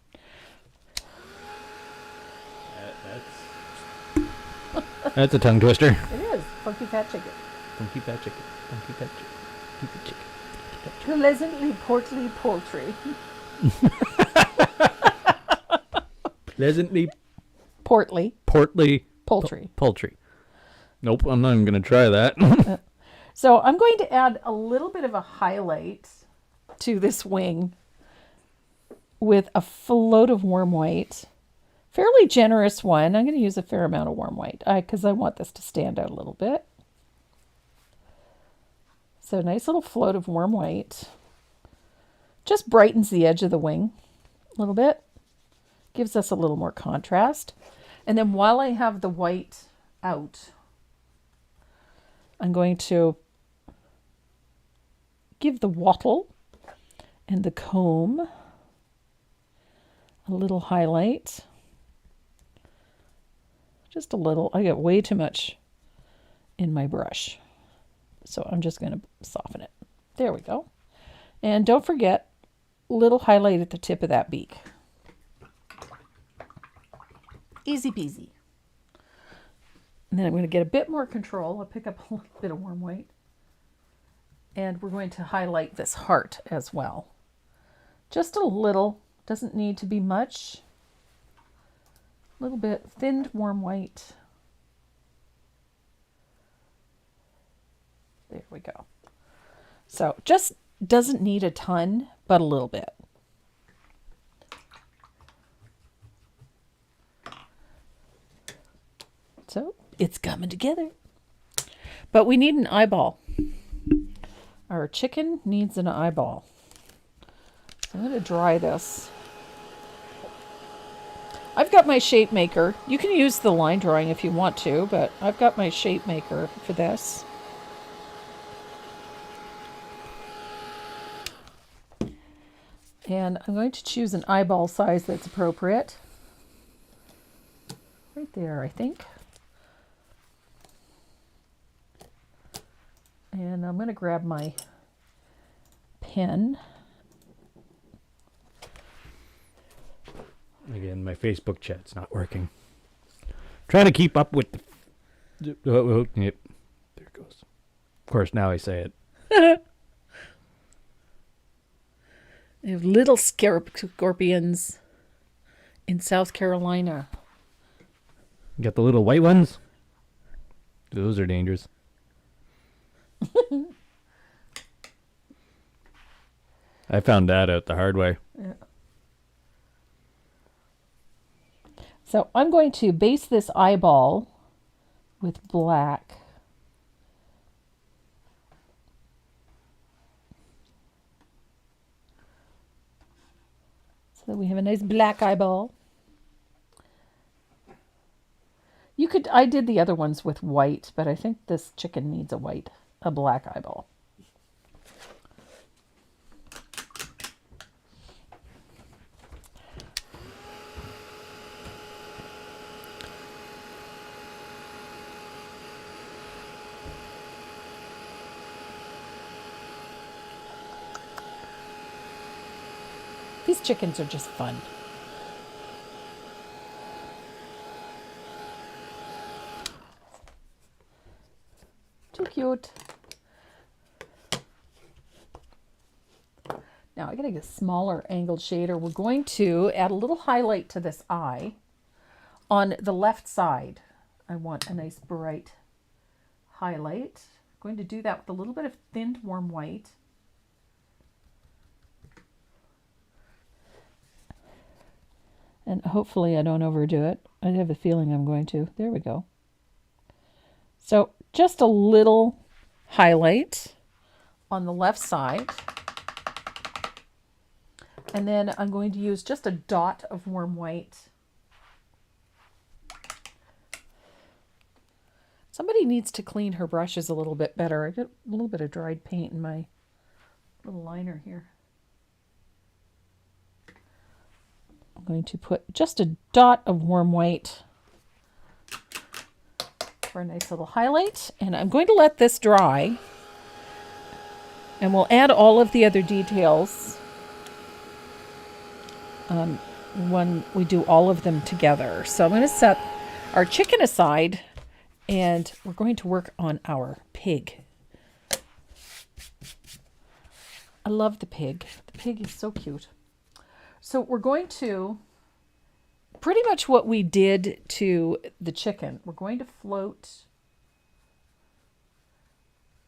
That's a tongue twister. It is. Funky, fat chicken. Funky fat chicken. Funky fat chicken. Funky fat chicken. Pleasantly portly poultry. Pleasantly Portly portly poultry. poultry. Nope, I'm not even going to try that. So I'm going to add a little bit of a highlight to this wing with a float of warm white. Fairly generous one. I'm going to use a fair amount of warm white because I want this to stand out a little bit. So nice little float of warm white. Just brightens the edge of the wing a little bit. Gives us a little more contrast. And then while I have the white out, I'm going to give the wattle and the comb a little highlight. Just a little. I got way too much in my brush. So I'm just going to soften it. There we go. And don't forget, little highlight at the tip of that beak. Easy peasy. And then I'm going to get a bit more control. I'll pick up a little bit of warm white. And we're going to highlight this heart as well. Just a little. Doesn't need to be much. A little bit thinned warm white. There we go. So just doesn't need a ton, but a little bit. So it's coming together. But we need an eyeball. Our chicken needs an eyeball. So I'm going to dry this. I've got my shape maker. You can use the line drawing if you want to, but I've got my shape maker for this. And I'm going to choose an eyeball size that's appropriate. Right there, I think. And I'm going to grab my pen. Again, my Facebook chat's not working. Trying to keep up with the... Yep. There it goes. Of course, now I say it. They have little scorpions in South Carolina. You got the little white ones? Those are dangerous. I found that out the hard way. Yeah. So I'm going to base this eyeball with black. So that we have a nice black eyeball. I did the other ones with white, but I think this chicken needs a black eyeball. These chickens are just fun. Too cute. Now I gotta get a smaller angled shader. We're going to add a little highlight to this eye on the left side. I want a nice bright highlight. I'm going to do that with a little bit of thinned warm white. And hopefully I don't overdo it. I have a feeling I'm going to. There we go. So just a little highlight on the left side. And then I'm going to use just a dot of warm white. Somebody needs to clean her brushes a little bit better. I got a little bit of dried paint in my little liner here. I'm going to put just a dot of warm white for a nice little highlight. And I'm going to let this dry. And we'll add all of the other details when we do all of them together. So I'm going to set our chicken aside and we're going to work on our pig. I love the pig. The pig is so cute. So we're going to, pretty much what we did to the chicken, we're going to float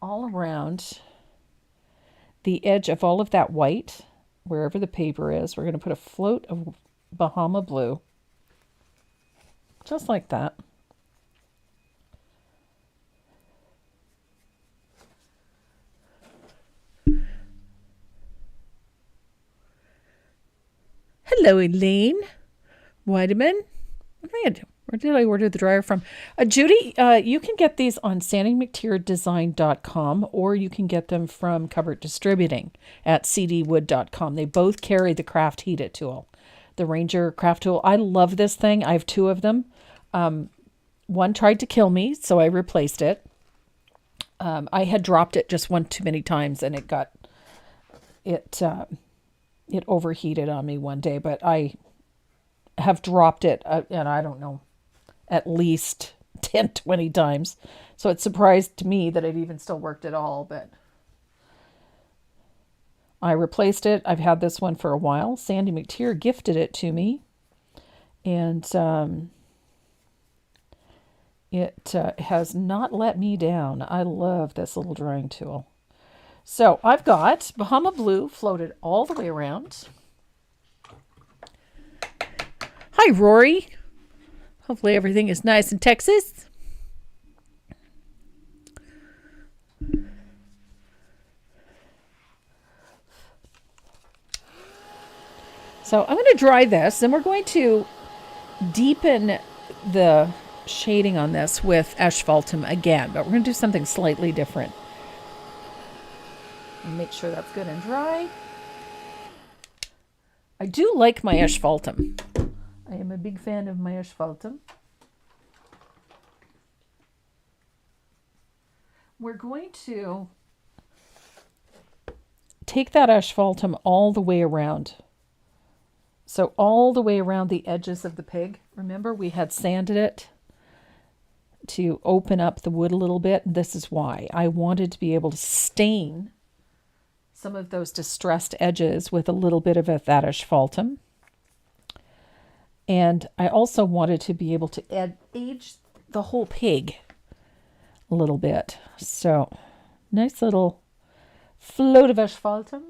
all around the edge of all of that white, wherever the paper is. We're going to put a float of Bahama blue, just like that. Hello, Elaine. Vitamin. Where did I order the dryer from? Judy, you can get these on sandymctierdesign.com or you can get them from Cupboard Distributing at cdwood.com. They both carry the Craft Heat It tool, the Ranger craft tool. I love this thing. I have two of them. One tried to kill me, so I replaced it. I had dropped it just one too many times and it overheated on me one day, but I have dropped it, and I don't know, at least 10, 20 times. So it surprised me that it even still worked at all, but I replaced it. I've had this one for a while. Sandy McTeer gifted it to me, and it has not let me down. I love this little drying tool. So I've got Bahama Blue floated all the way around. Hi, Rory. Hopefully everything is nice in Texas. So I'm going to dry this, and we're going to deepen the shading on this with asphaltum again, but we're going to do something slightly different. Make sure that's good and dry. I do like my asphaltum. I am a big fan of my asphaltum. We're going to take that asphaltum all the way around. So all the way around the edges of the pig. Remember, we had sanded it to open up the wood a little bit. This is why I wanted to be able to stain some of those distressed edges with a little bit of that asphaltum. And I also wanted to be able to age the whole pig a little bit. So nice little float of asphaltum.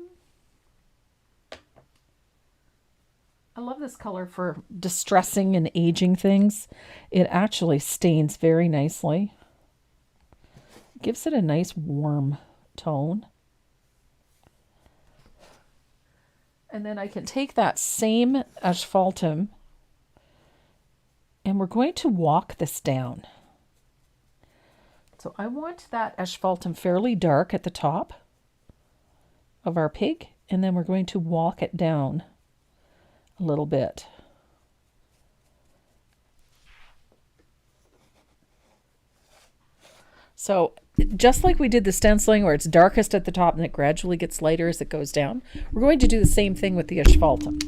I love this color for distressing and aging things. It actually stains very nicely. Gives it a nice warm tone. And then I can take that same asphaltum and we're going to walk this down. So I want that asphaltum fairly dark at the top of our pig, and then we're going to walk it down a little bit. So just like we did the stenciling where it's darkest at the top and it gradually gets lighter as it goes down, we're going to do the same thing with the asphaltum.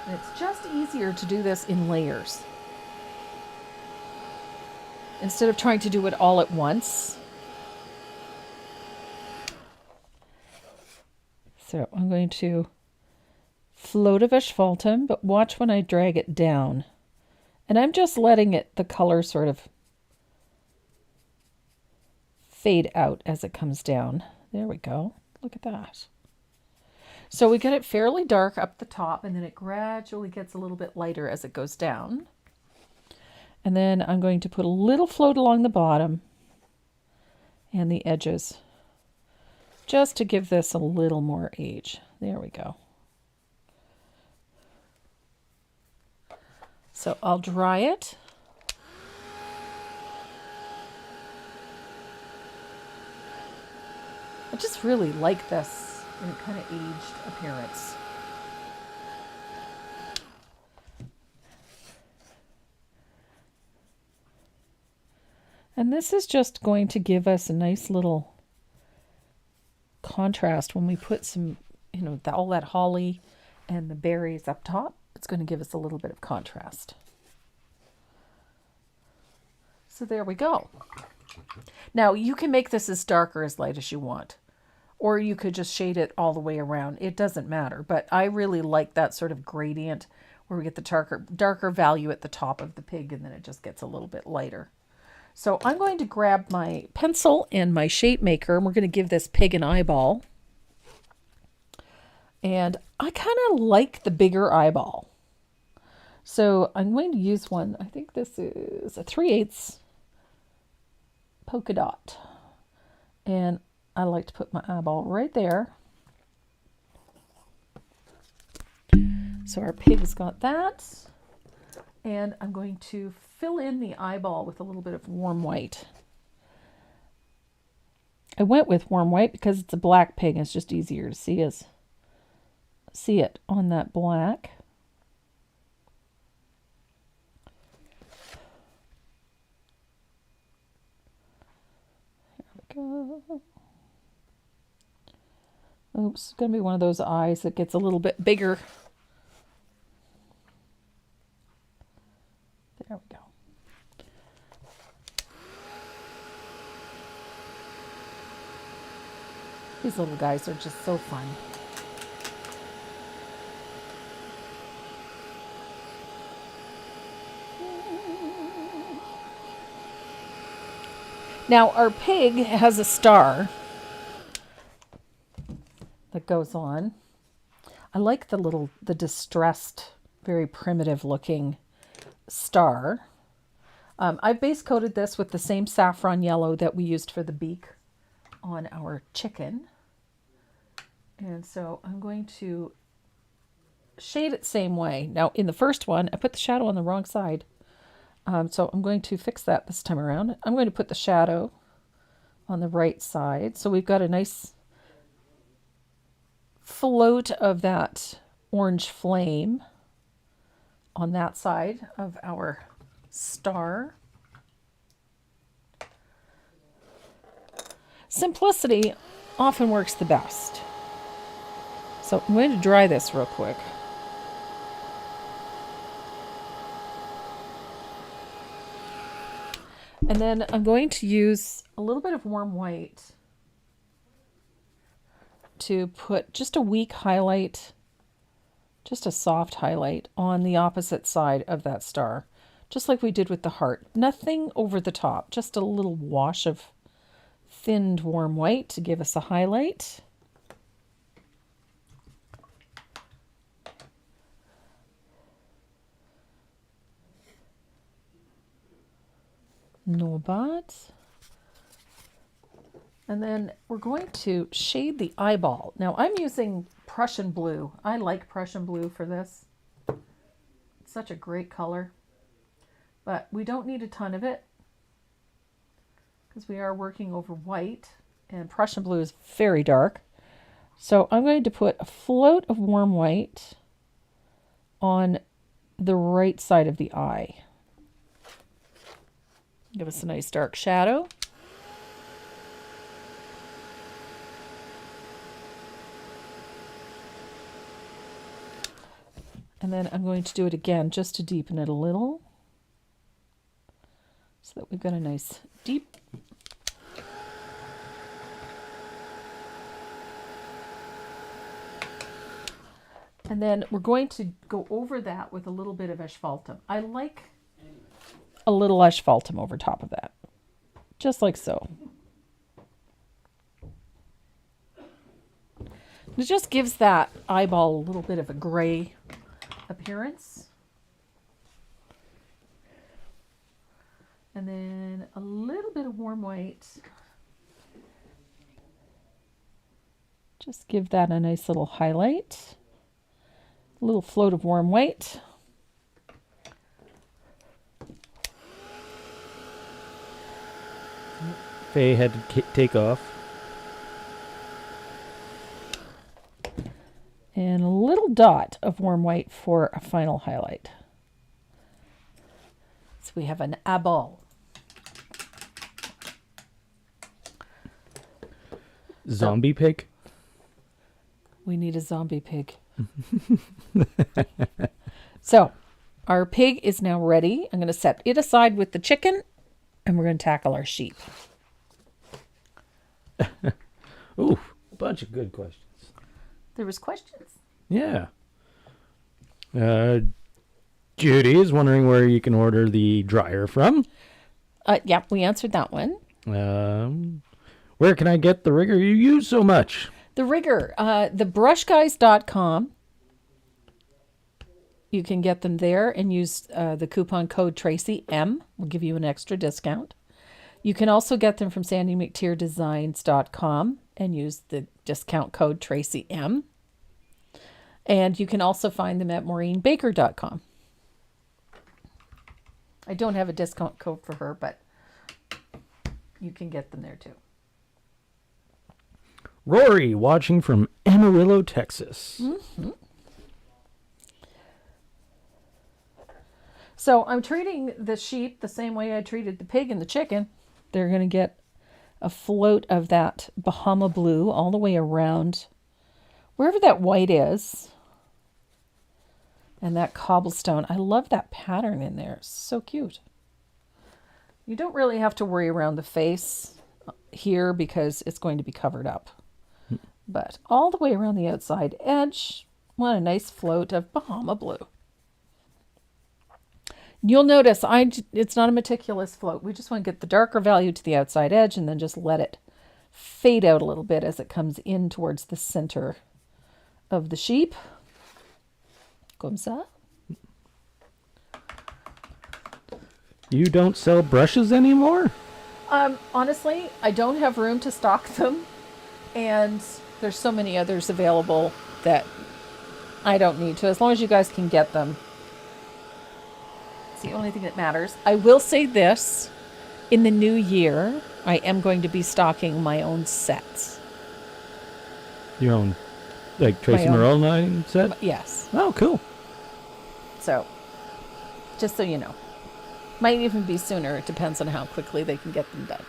And it's just easier to do this in layers instead of trying to do it all at once. So I'm going to float of asphaltum, but watch when I drag it down. And I'm just letting the color sort of fade out as it comes down. There we go. Look at that. So we get it fairly dark up the top, and then it gradually gets a little bit lighter as it goes down. And then I'm going to put a little float along the bottom and the edges, just to give this a little more age. There we go. So I'll dry it. I just really like this in a kind of aged appearance. And this is just going to give us a nice little contrast when we put some, all that holly and the berries up top. It's going to give us a little bit of contrast. So there we go. Now you can make this as dark or as light as you want, or you could just shade it all the way around. It doesn't matter, but I really like that sort of gradient where we get the darker value at the top of the pig, and then it just gets a little bit lighter. So I'm going to grab my pencil and my shape maker, and we're going to give this pig an eyeball. And I kind of like the bigger eyeball. So I'm going to use one, I think this is a 3/8 polka dot. And I like to put my eyeball right there. So our pig's got that. And I'm going to fill in the eyeball with a little bit of warm white. I went with warm white because it's a black pig and it's just easier to see it on that black. There we go. Oops, it's going to be one of those eyes that gets a little bit bigger. There we go. These little guys are just so fun. Now our pig has a star that goes on. I like the distressed, very primitive looking star. I've base coated this with the same saffron yellow that we used for the beak on our chicken. And so I'm going to shade it same way. Now in the first one, I put the shadow on the wrong side. So I'm going to fix that this time around. I'm going to put the shadow on the right side. So we've got a nice float of that orange flame on that side of our star. Simplicity often works the best. So I'm going to dry this real quick. And then I'm going to use a little bit of warm white to put just a weak highlight, just a soft highlight on the opposite side of that star, just like we did with the heart. Nothing over the top, just a little wash of thinned warm white to give us a highlight. No bad. And then we're going to shade the eyeball. Now I'm using Prussian blue. I like Prussian blue for this. It's such a great color. But we don't need a ton of it because we are working over white, and Prussian blue is very dark. So I'm going to put a float of warm white on the right side of the eye. Give us a nice dark shadow. And then I'm going to do it again just to deepen it a little so that we've got a nice deep. And then we're going to go over that with a little bit of asphaltum. I like a little asphaltum over top of that, just like so. It just gives that eyeball a little bit of a gray appearance. And then a little bit of warm white. Just give that a nice little highlight. A little float of warm white. Faye had to take off. And a little dot of warm white for a final highlight. So we have an eyeball. Zombie pig? We need a zombie pig. So, our pig is now ready. I'm going to set it aside with the chicken, and we're going to tackle our sheep. Ooh, a bunch of good questions. There was questions. Yeah. Judy is wondering where you can order the dryer from. Yeah, we answered that one. Where can I get the rigger you use so much? The rigger, thebrushguys.com. You can get them there and use the coupon code Tracy M. We'll give you an extra discount. You can also get them from sandymcteerdesigns.com and use the discount code Tracy M. And you can also find them at maureenbaker.com. I don't have a discount code for her, but you can get them there too. Rory, watching from Amarillo, Texas. Mm-hmm. So I'm treating the sheep the same way I treated the pig and the chicken. They're going to get a float of that Bahama blue all the way around wherever that white is. And that cobblestone. I love that pattern in there. It's so cute. You don't really have to worry around the face here because it's going to be covered up. But all the way around the outside edge, what a nice float of Bahama blue. You'll notice it's not a meticulous float. We just want to get the darker value to the outside edge and then just let it fade out a little bit as it comes in towards the center of the sheep. Comme ça. You don't sell brushes anymore? Honestly, I don't have room to stock them. And there's so many others available that I don't need to. As long as you guys can get them. It's the only thing that matters. I will say this. In the new year, I am going to be stocking my own sets. Your own, like Tracy Morell set? Yes. Oh, cool. So, just so you know. Might even be sooner. It depends on how quickly they can get them done.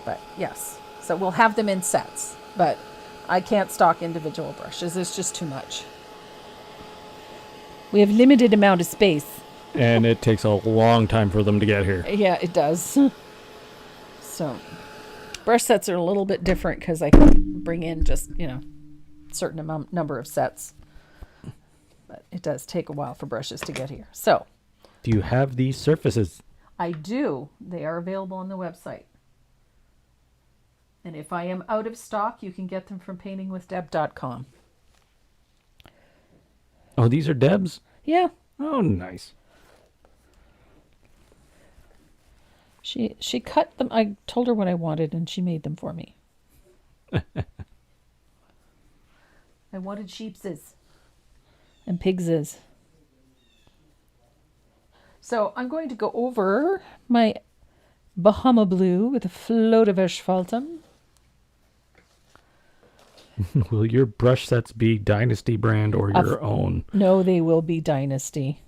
But, yes. So we'll have them in sets. But I can't stock individual brushes. It's just too much. We have limited amount of space. And it takes a long time for them to get here. Yeah, it does. So, brush sets are a little bit different because I can bring in just, certain number of sets. But it does take a while for brushes to get here. So, do you have these surfaces? I do. They are available on the website. And if I am out of stock, you can get them from paintingwithdeb.com. Oh, these are Deb's? Yeah. Oh, nice. She cut them. I told her what I wanted, and she made them for me. I wanted sheepses and pigses. So I'm going to go over my Bahama blue with a float of asphaltum. Will your brush sets be Dynasty brand or your own? No, they will be Dynasty.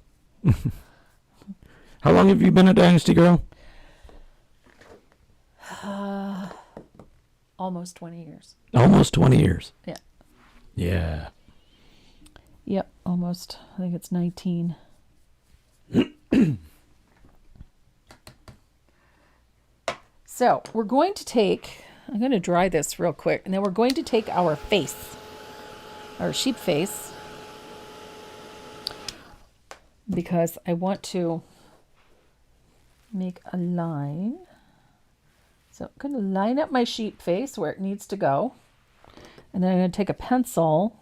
How long have you been a Dynasty girl? Almost 20 years. Almost 20 years. Yeah. Yeah. Yep, almost. I think it's 19. So we're going to take, I'm going to dry this real quick, and then we're going to take our face, our sheep face, because I want to make a line. So I'm going to line up my sheep face where it needs to go. And then I'm going to take a pencil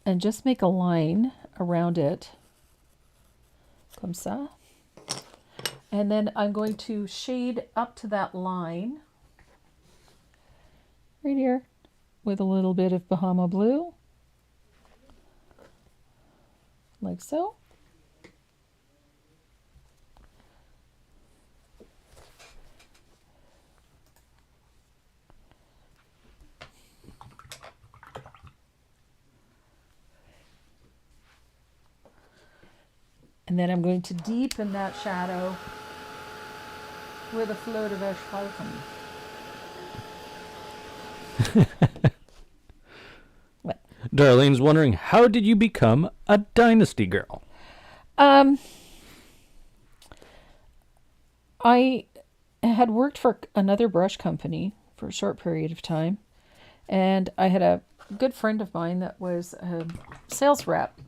and just make a line around it. Comme ça. And then I'm going to shade up to that line right here with a little bit of Bahama blue, like so. And then I'm going to deepen that shadow with a float of asphaltum. What? Darlene's wondering, how did you become a Dynasty girl? I had worked for another brush company for a short period of time, and I had a good friend of mine that was a sales rep.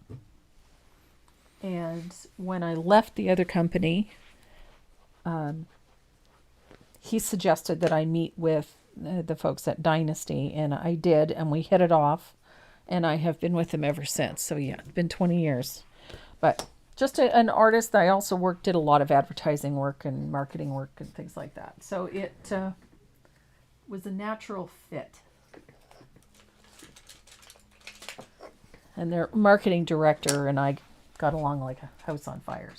And when I left the other company, he suggested that I meet with the folks at Dynasty, and I did, and we hit it off, and I have been with them ever since. So yeah, it's been 20 years. But just an artist. I also did a lot of advertising work and marketing work and things like that. So it was a natural fit. And their marketing director and I got along like a house on fire.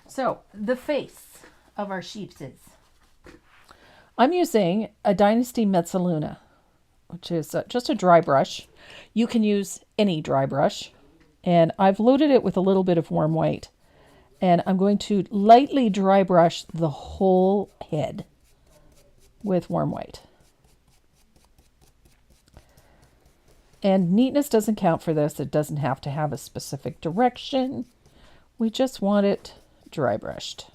So the face of our sheeps is. I'm using a Dynasty Mezzaluna, which is just a dry brush. You can use any dry brush. And I've loaded it with a little bit of warm white. And I'm going to lightly dry brush the whole head with warm white. And neatness doesn't count for this. It doesn't have to have a specific direction. We just want it dry brushed.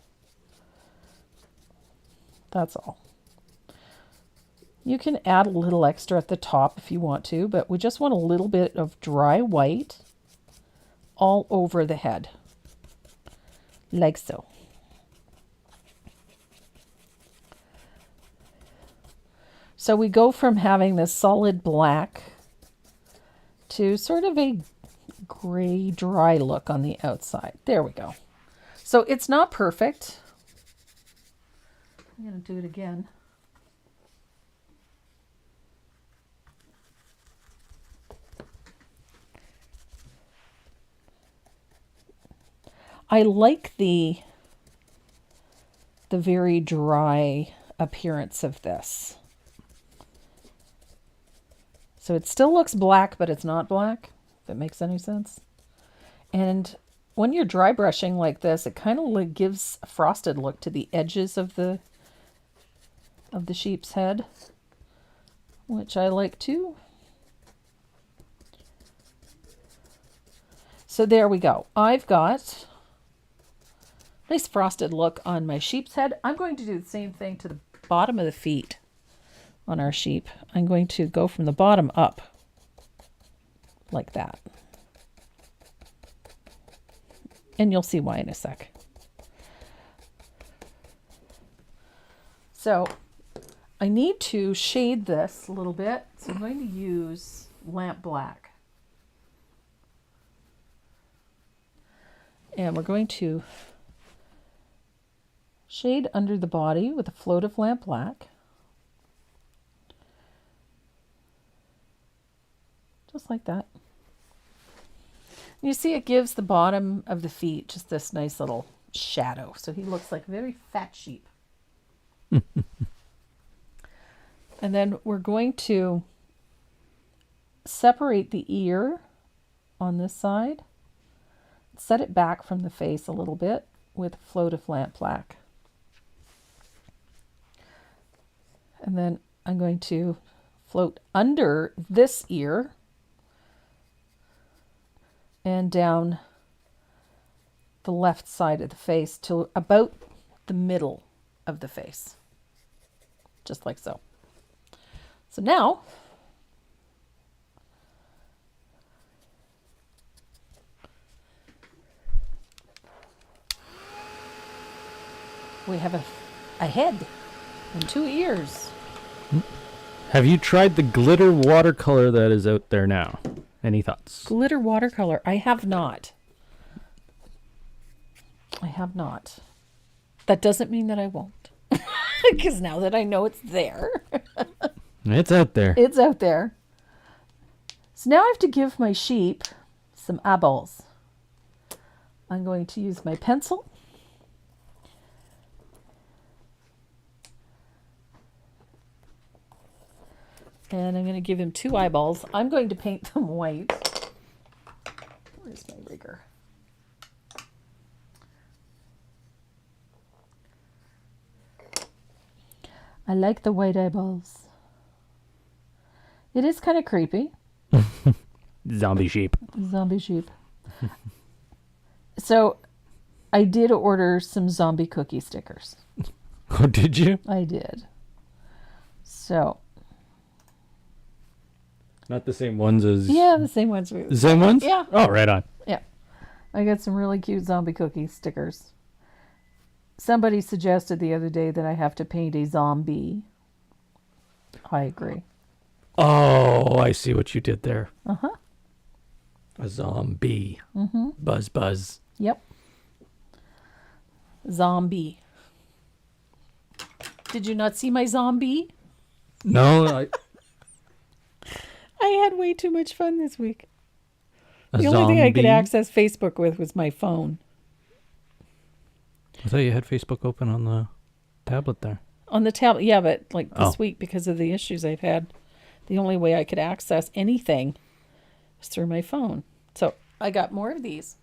That's all. You can add a little extra at the top if you want to, but we just want a little bit of dry white all over the head, like so. So we go from having this solid black to sort of a gray, dry look on the outside. There we go. So it's not perfect. I'm going to do it again. I like the very dry appearance of this. So it still looks black, but it's not black, if it makes any sense. And when you're dry brushing like this, it kind of gives a frosted look to the edges of the sheep's head, which I like too. So there we go. I've got a nice frosted look on my sheep's head. I'm going to do the same thing to the bottom of the feet on our sheep. I'm going to go from the bottom up like that. And you'll see why in a sec. So I need to shade this a little bit. So I'm going to use lamp black. And we're going to shade under the body with a float of lamp black. Just like that. You see it gives the bottom of the feet just this nice little shadow. So he looks like a very fat sheep. And then we're going to separate the ear on this side. Set it back from the face a little bit with a float of lamp black. And then I'm going to float under this ear and down the left side of the face to about the middle of the face. Just like so. So now we have a head and two ears. Have you tried the glitter watercolor that is out there now? Any thoughts? Glitter watercolor. I have not. I have not. That doesn't mean that I won't. Because now that I know it's there. It's out there. It's out there. So now I have to give my sheep some eyeballs. I'm going to use my pencil. And I'm going to give him 2 eyeballs. I'm going to paint them white. Where's my rigger? I like the white eyeballs. It is kind of creepy. Zombie sheep. Zombie sheep. So I did order some zombie cookie stickers. Oh, did you? I did. So. Not the same ones as... Yeah, the same ones. The same ones? Yeah. Oh, right on. Yeah. I got some really cute zombie cookie stickers. Somebody suggested the other day that I have to paint a zombie. I agree. Oh, I see what you did there. Uh-huh. A zombie. Mm-hmm. Buzz, buzz. Yep. Zombie. Did you not see my zombie? No, I had way too much fun this week. a The only thing I could zombie? access Facebook with was my phone. I thought you had Facebook open on the tablet there. On the tablet, yeah, but like this Oh. week, because of the issues I've had, the only way I could access anything was through my phone. So I got more of these.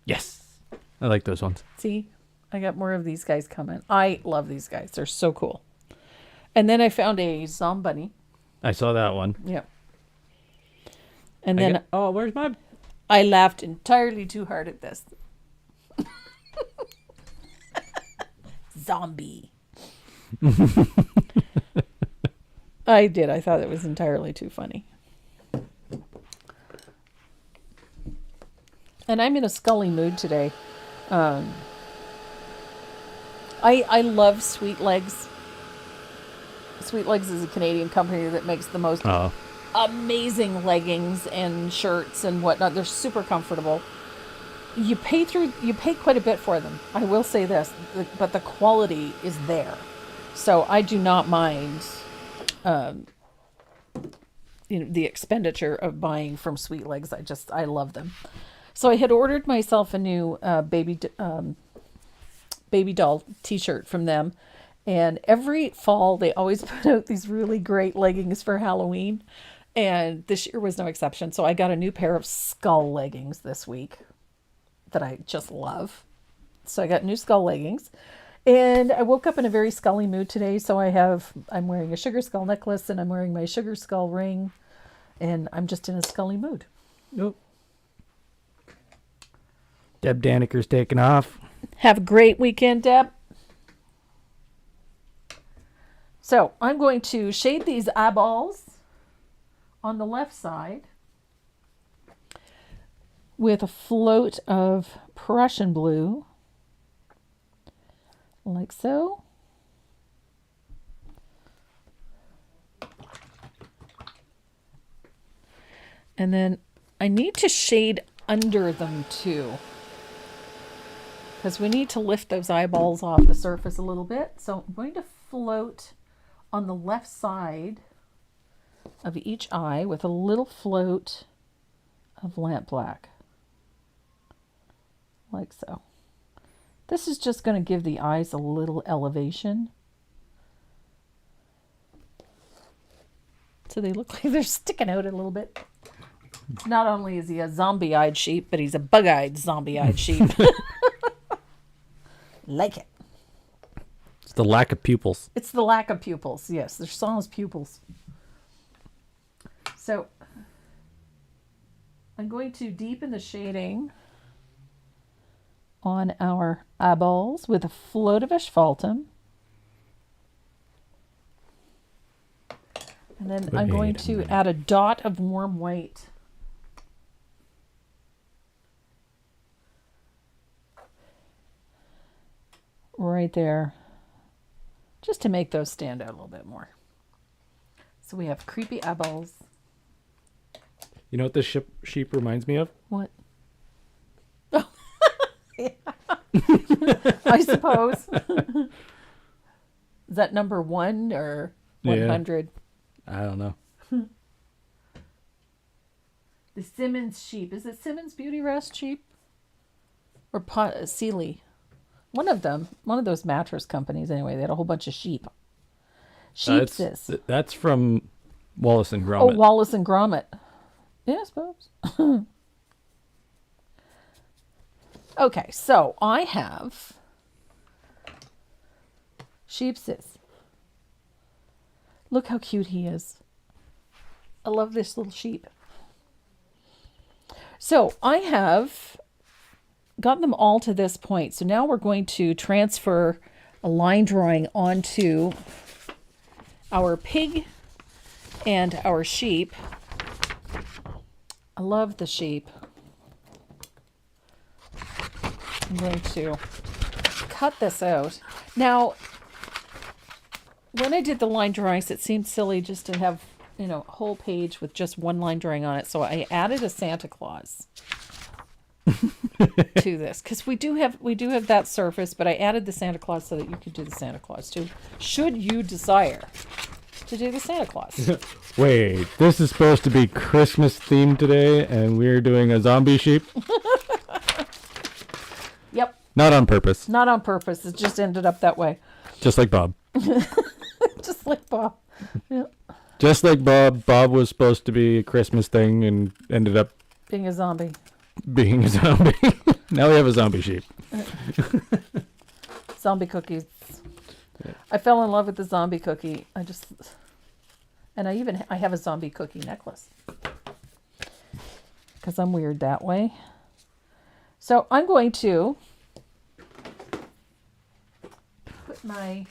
Yes. I like those ones. See, I got more of these guys coming. I love these guys. They're so cool. And then I found a zombunny. I saw that one. Yep. And then oh, where's my... I laughed entirely too hard at this. Zombie. I did. I thought it was entirely too funny. And I'm in a Scully mood today. I love Sweet Legs. Sweet Legs is a Canadian company that makes the most Oh. amazing leggings and shirts and whatnot. They're super comfortable. You pay quite a bit for them. I will say this, but the quality is there. So I do not mind the expenditure of buying from Sweet Legs. I love them. So I had ordered myself a new baby doll t-shirt from them. And every fall, they always put out these really great leggings for Halloween. And this year was no exception. So I got a new pair of skull leggings this week that I just love. So I got new skull leggings. And I woke up in a very Scully mood today. So I'm wearing a sugar skull necklace and I'm wearing my sugar skull ring. And I'm just in a Scully mood. Nope. Deb Daniker's taking off. Have a great weekend, Deb. So I'm going to shade these eyeballs on the left side with a float of Prussian blue, like so. And then I need to shade under them too, because we need to lift those eyeballs off the surface a little bit. So I'm going to float on the left side of each eye with a little float of lamp black, like so. This is just going to give the eyes a little elevation, so they look like they're sticking out a little bit. Not only is he a zombie-eyed sheep, but he's a bug-eyed zombie-eyed sheep. Like it. It's the lack of pupils. It's the lack of pupils. Yes, they're sans pupils. So I'm going to deepen the shading on our eyeballs with a float of asphaltum. And then I'm going to add a dot of warm white. Right there. Just to make those stand out a little bit more. So we have creepy eyeballs. You know what this sheep reminds me of? What? Oh, yeah. I suppose. Is that number 1 or 100? I don't know. The Simmons sheep. Is it Simmons Beauty Rest sheep? Or Sealy? One of them. One of those mattress companies, anyway. They had a whole bunch of sheep. Sheep's. That's from Wallace and Gromit. Oh, Wallace and Gromit. Yeah, I suppose. Okay, so I have Sheepsis. Look how cute he is. I love this little sheep. So I have got them all to this point. So now we're going to transfer a line drawing onto our pig and our sheep. I love the sheep. I'm going to cut this out. Now, when I did the line drawings, it seemed silly just to have, a whole page with just one line drawing on it. So I added a Santa Claus to this because we do have that surface, but I added the Santa Claus so that you could do the Santa Claus too, should you desire to do the Santa Claus. Wait, this is supposed to be Christmas themed today, and we're doing a zombie sheep? Yep. Not on purpose. Not on purpose. It just ended up that way. Just like Bob. Just like Bob. Yeah. Just like Bob. Bob was supposed to be a Christmas thing and ended up being a zombie. Now we have a zombie sheep. Zombie cookies. Yeah. I fell in love with the zombie cookie. I have a zombie cookie necklace because I'm weird that way. So I'm going to put my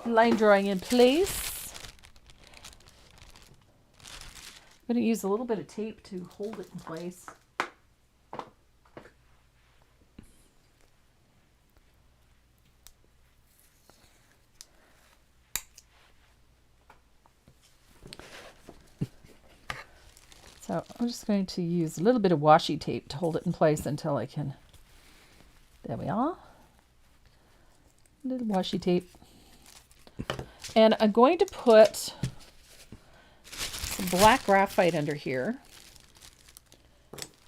line drawing in place. I'm going to use a little bit of tape to hold it in place. So I'm just going to use a little bit of washi tape to hold it in place until I can. There we are. A little washi tape. And I'm going to put some black graphite under here.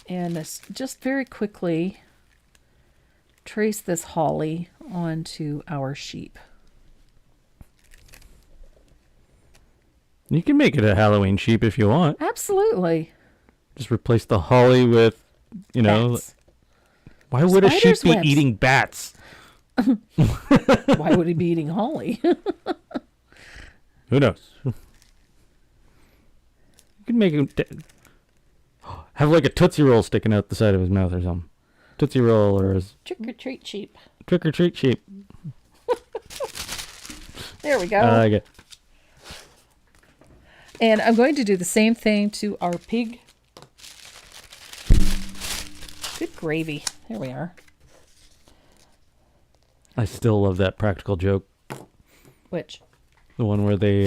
And just very quickly trace this holly onto our sheep. You can make it a Halloween sheep if you want. Absolutely. Just replace the holly with, bats. Why would a sheep be eating bats? Why would he be eating holly? Who knows? You can make him have like a Tootsie Roll sticking out the side of his mouth or something. Tootsie Roll or his trick-or-treat sheep. Trick-or-treat sheep. There we go. I like it. And I'm going to do the same thing to our pig. Good gravy. There we are. I still love that practical joke. Which? The one where they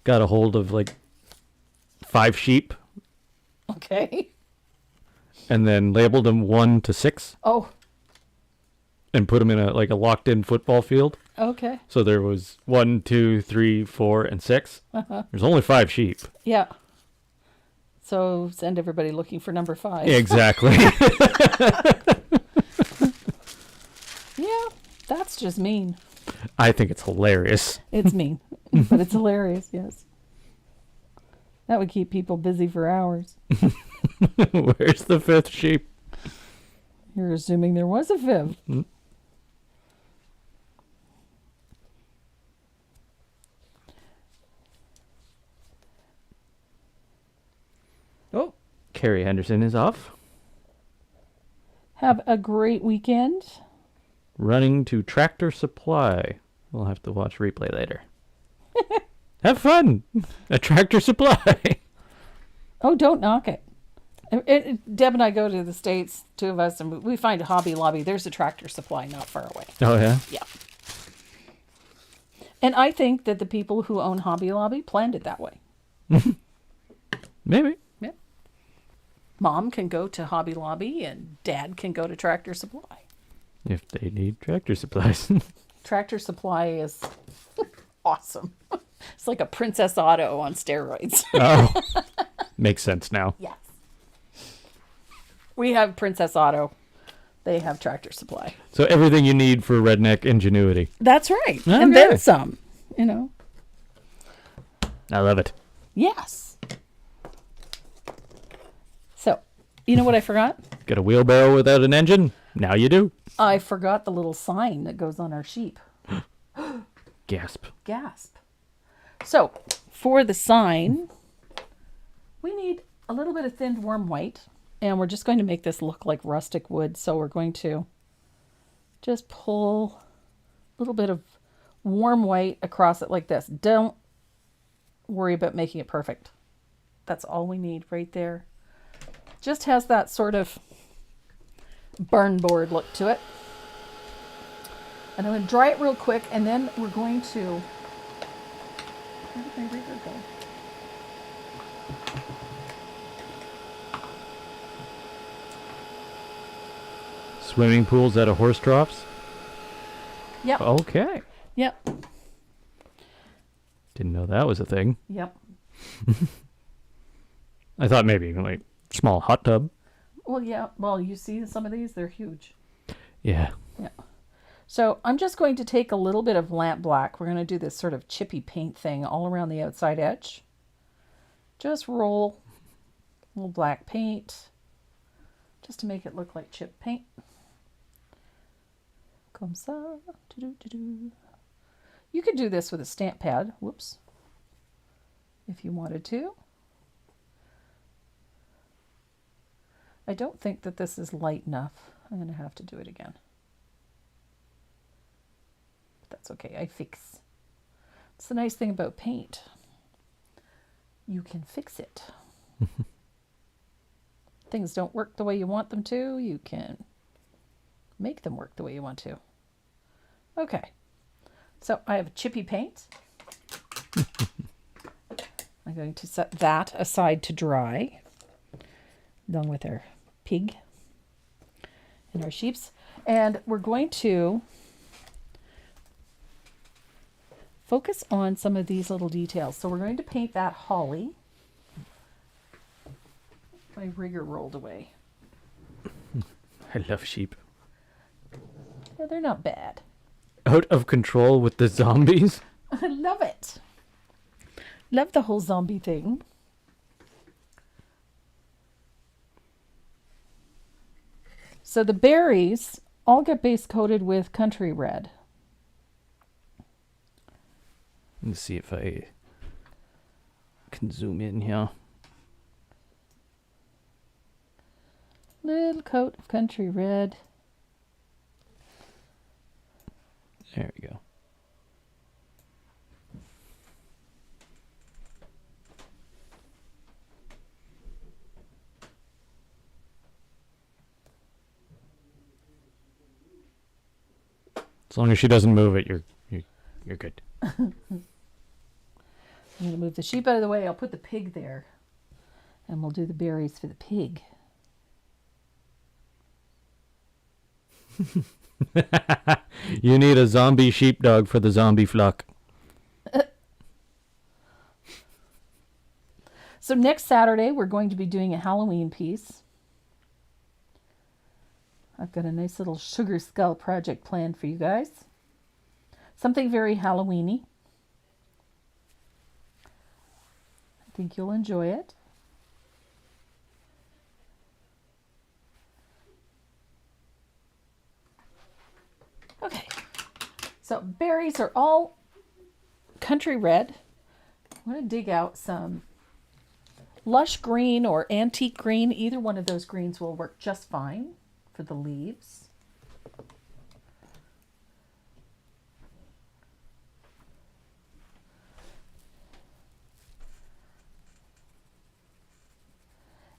got a hold of like 5 sheep. Okay. And then labeled them 1 to 6. Oh. And put them in a locked-in football field. Okay. So there was 1, 2, 3, 4, and 6. Uh-huh. There's only 5 sheep. Yeah. So send everybody looking for number 5. Exactly. Yeah, that's just mean. I think it's hilarious. It's mean, but it's hilarious, yes. That would keep people busy for hours. Where's the 5th sheep? You're assuming there was a 5th. Mm-hmm. Oh, Carrie Henderson is off. Have a great weekend. Running to Tractor Supply. We'll have to watch replay later. Have fun at Tractor Supply. Oh, don't knock it. Deb and I go to the States, 2 of us, and we find a Hobby Lobby. There's a Tractor Supply not far away. Oh, yeah? Yeah. And I think that the people who own Hobby Lobby planned it that way. Maybe. Yeah. Mom can go to Hobby Lobby and Dad can go to Tractor Supply. If they need tractor supplies. Tractor Supply is awesome. It's like a Princess Auto on steroids. Oh, makes sense now. Yes. We have Princess Auto. They have Tractor Supply. So everything you need for redneck ingenuity. That's right. Okay. And then some, you know. I love it. Yes. So, you know what I forgot? Got a wheelbarrow without an engine? Now you do. I forgot the little sign that goes on our sheep. Gasp. Gasp. So, for the sign, we need a little bit of thinned warm white. And we're just going to make this look like rustic wood. So we're going to just pull a little bit of warm white across it like this. Don't worry about making it perfect. That's all we need right there. Just has that sort of barn board look to it. And I'm going to dry it real quick, and then we're going to... Where did my rigger go? Swimming pools out of horse troughs? Yep. Okay. Yep. Didn't know that was a thing. Yep. I thought maybe like small hot tub. Well, yeah. Well, you see some of these, they're huge. Yeah. Yeah. So I'm just going to take a little bit of lamp black. We're going to do this sort of chippy paint thing all around the outside edge. Just roll a little black paint just to make it look like chip paint. Comme ça. Do-do-do-do. You could do this with a stamp pad. Whoops. If you wanted to. I don't think that this is light enough. I'm going to have to do it again. But that's okay. I fix. It's the nice thing about paint. You can fix it. Things don't work the way you want them to. You can make them work the way you want to. Okay. So I have chippy paint. I'm going to set that aside to dry, along with our pig and our sheeps. And we're going to focus on some of these little details. So we're going to paint that holly. My rigger rolled away. I love sheep. Yeah, they're not bad. Out of control with the zombies? I love it. Love the whole zombie thing. So the berries all get base coated with country red. Let's see if I can zoom in here. Little coat of country red. There we go. As long as she doesn't move it, you're good. I'm going to move the sheep out of the way. I'll put the pig there. And we'll do the berries for the pig. You need a zombie sheepdog for the zombie flock. So next Saturday, we're going to be doing a Halloween piece. I've got a nice little sugar skull project planned for you guys. Something very Halloween-y. I think you'll enjoy it. Okay, so berries are all country red. I'm going to dig out some lush green or antique green. Either one of those greens will work just fine for the leaves.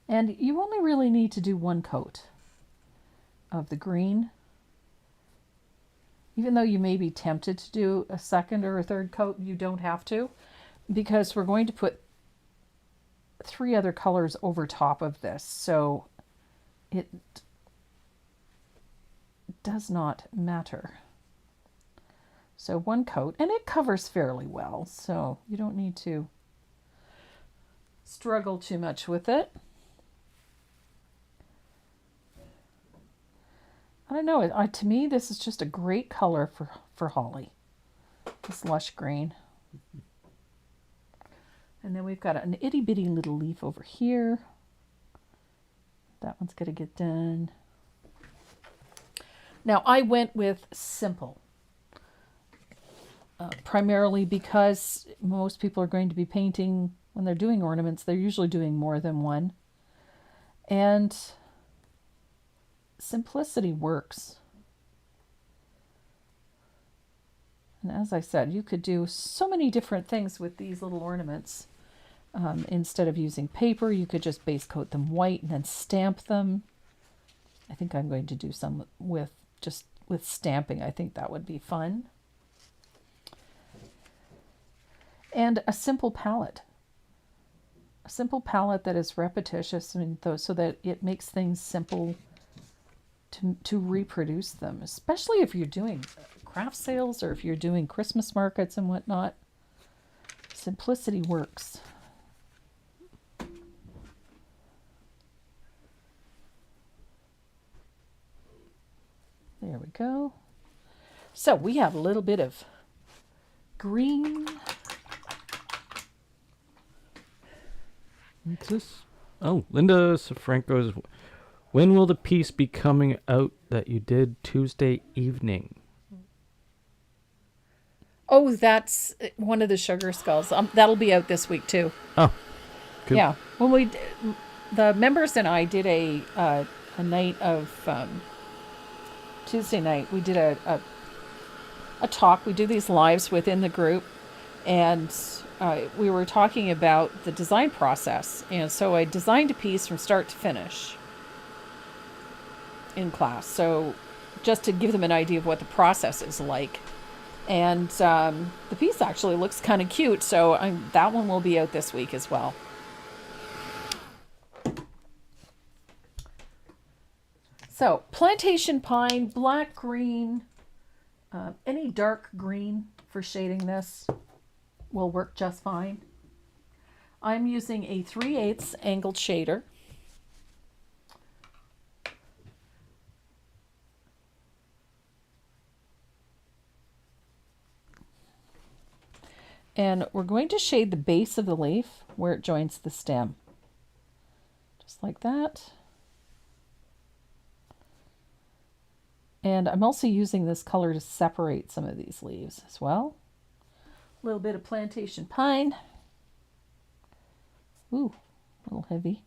And you only really need to do one coat of the green. Even though you may be tempted to do a second or a third coat, you don't have to, because we're going to put 3 other colors over top of this. So it does not matter. So 1 coat, and it covers fairly well, so you don't need to struggle too much with it. I don't know, to me this is just a great color for holly, this lush green. And then we've got an itty bitty little leaf over here. That one's going to get done. Now I went with simple, primarily because most people are going to be painting, when they're doing ornaments, they're usually doing more than one. And simplicity works. And as I said, you could do so many different things with these little ornaments. Instead of using paper, you could just base coat them white and then stamp them. I think I'm going to do some with stamping. I think that would be fun. And a simple palette. A simple palette that is repetitious, so that it makes things simple to reproduce them, especially if you're doing craft sales or if you're doing Christmas markets and whatnot. Simplicity works. There we go. So we have a little bit of green. What's this? Oh, Linda Safranco's. When will the piece be coming out that you did Tuesday evening? Oh, that's one of the sugar skulls. That'll be out this week too. Oh, cool. Yeah. When the members and I did a night of Tuesday night, we did a talk. We do these lives within the group, and we were talking about the design process. And so I designed a piece from start to finish in class. So just to give them an idea of what the process is like. And the piece actually looks kind of cute. So that one will be out this week as well. So plantation pine, black green, any dark green for shading this will work just fine. I'm using a 3/8 angled shader. And we're going to shade the base of the leaf where it joins the stem. Just like that. And I'm also using this color to separate some of these leaves as well. A little bit of plantation pine. Ooh, a little heavy.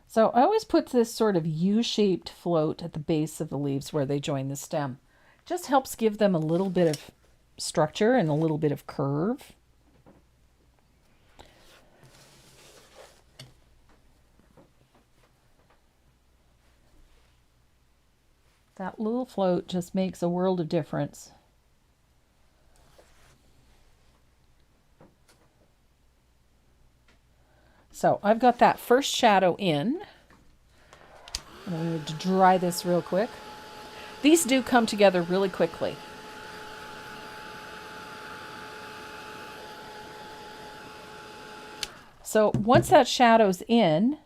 So I always put this sort of U-shaped float at the base of the leaves where they join the stem. Just helps give them a little bit of structure and a little bit of curve. That little float just makes a world of difference. So I've got that first shadow in. I'm going to dry this real quick. These do come together really quickly. So once that shadow's in,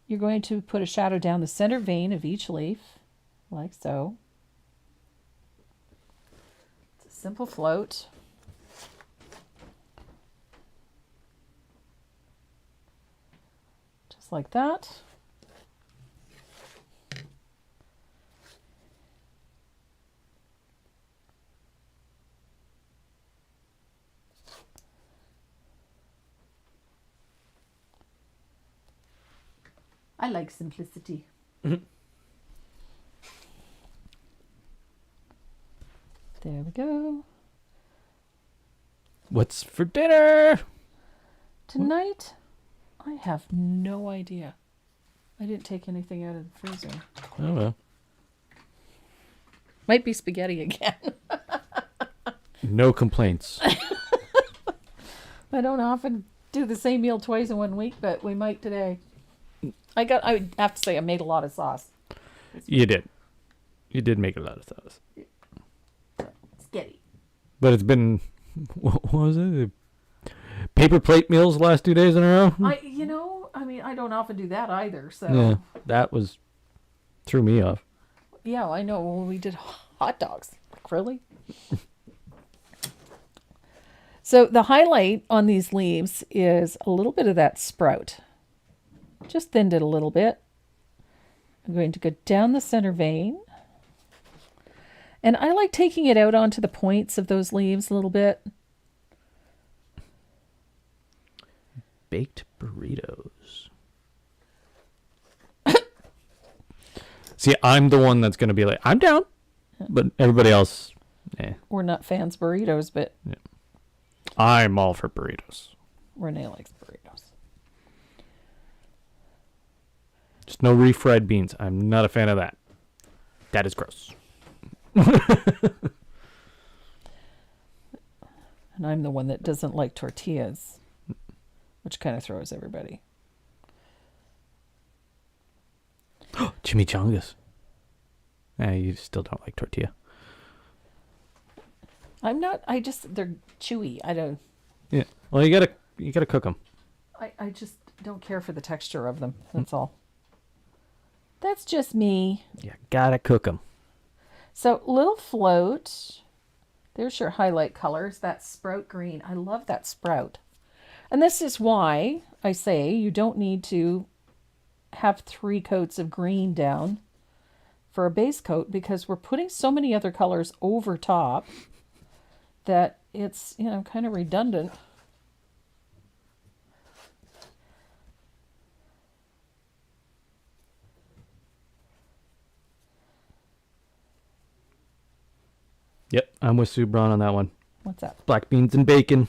you're going to put a shadow down the center vein of each leaf, like so. It's a simple float. Just like that. I like simplicity. Mm-hmm. There we go. What's for dinner? Tonight, I have no idea. I didn't take anything out of the freezer. Oh, well. Might be spaghetti again. No complaints. I don't often do the same meal twice in 1 week, but we might today. I would have to say I made a lot of sauce. You did. You did make a lot of sauce. Spaghetti. But it's been, what was it? Paper plate meals the last 2 days in a row? I don't often do that either. So Yeah, that threw me off. yeah, I know. When we did hot dogs. Like, really? So the highlight on these leaves is a little bit of that sprout. Just thinned it a little bit. I'm going to go down the center vein. And I like taking it out onto the points of those leaves a little bit. Baked burritos. See, I'm the one that's going to be like, I'm down. But everybody else, We're not fans of burritos, but yeah. I'm all for burritos. Renee likes burritos. Just no refried beans. I'm not a fan of that. That is gross. And I'm the one that doesn't like tortillas, which kind of throws everybody. Chimichangas. You still don't like tortilla. I'm not, they're chewy. I don't, Yeah. Well, you gotta cook them. I just don't care for the texture of them. That's all. That's just me. You gotta cook them. So little float. There's your highlight colors. That sprout green. I love that sprout. And this is why I say you don't need to have 3 coats of green down for a base coat, because we're putting so many other colors over top that it's, kind of redundant. Yep, I'm with Sue Braun on that one. What's that? Black beans and bacon.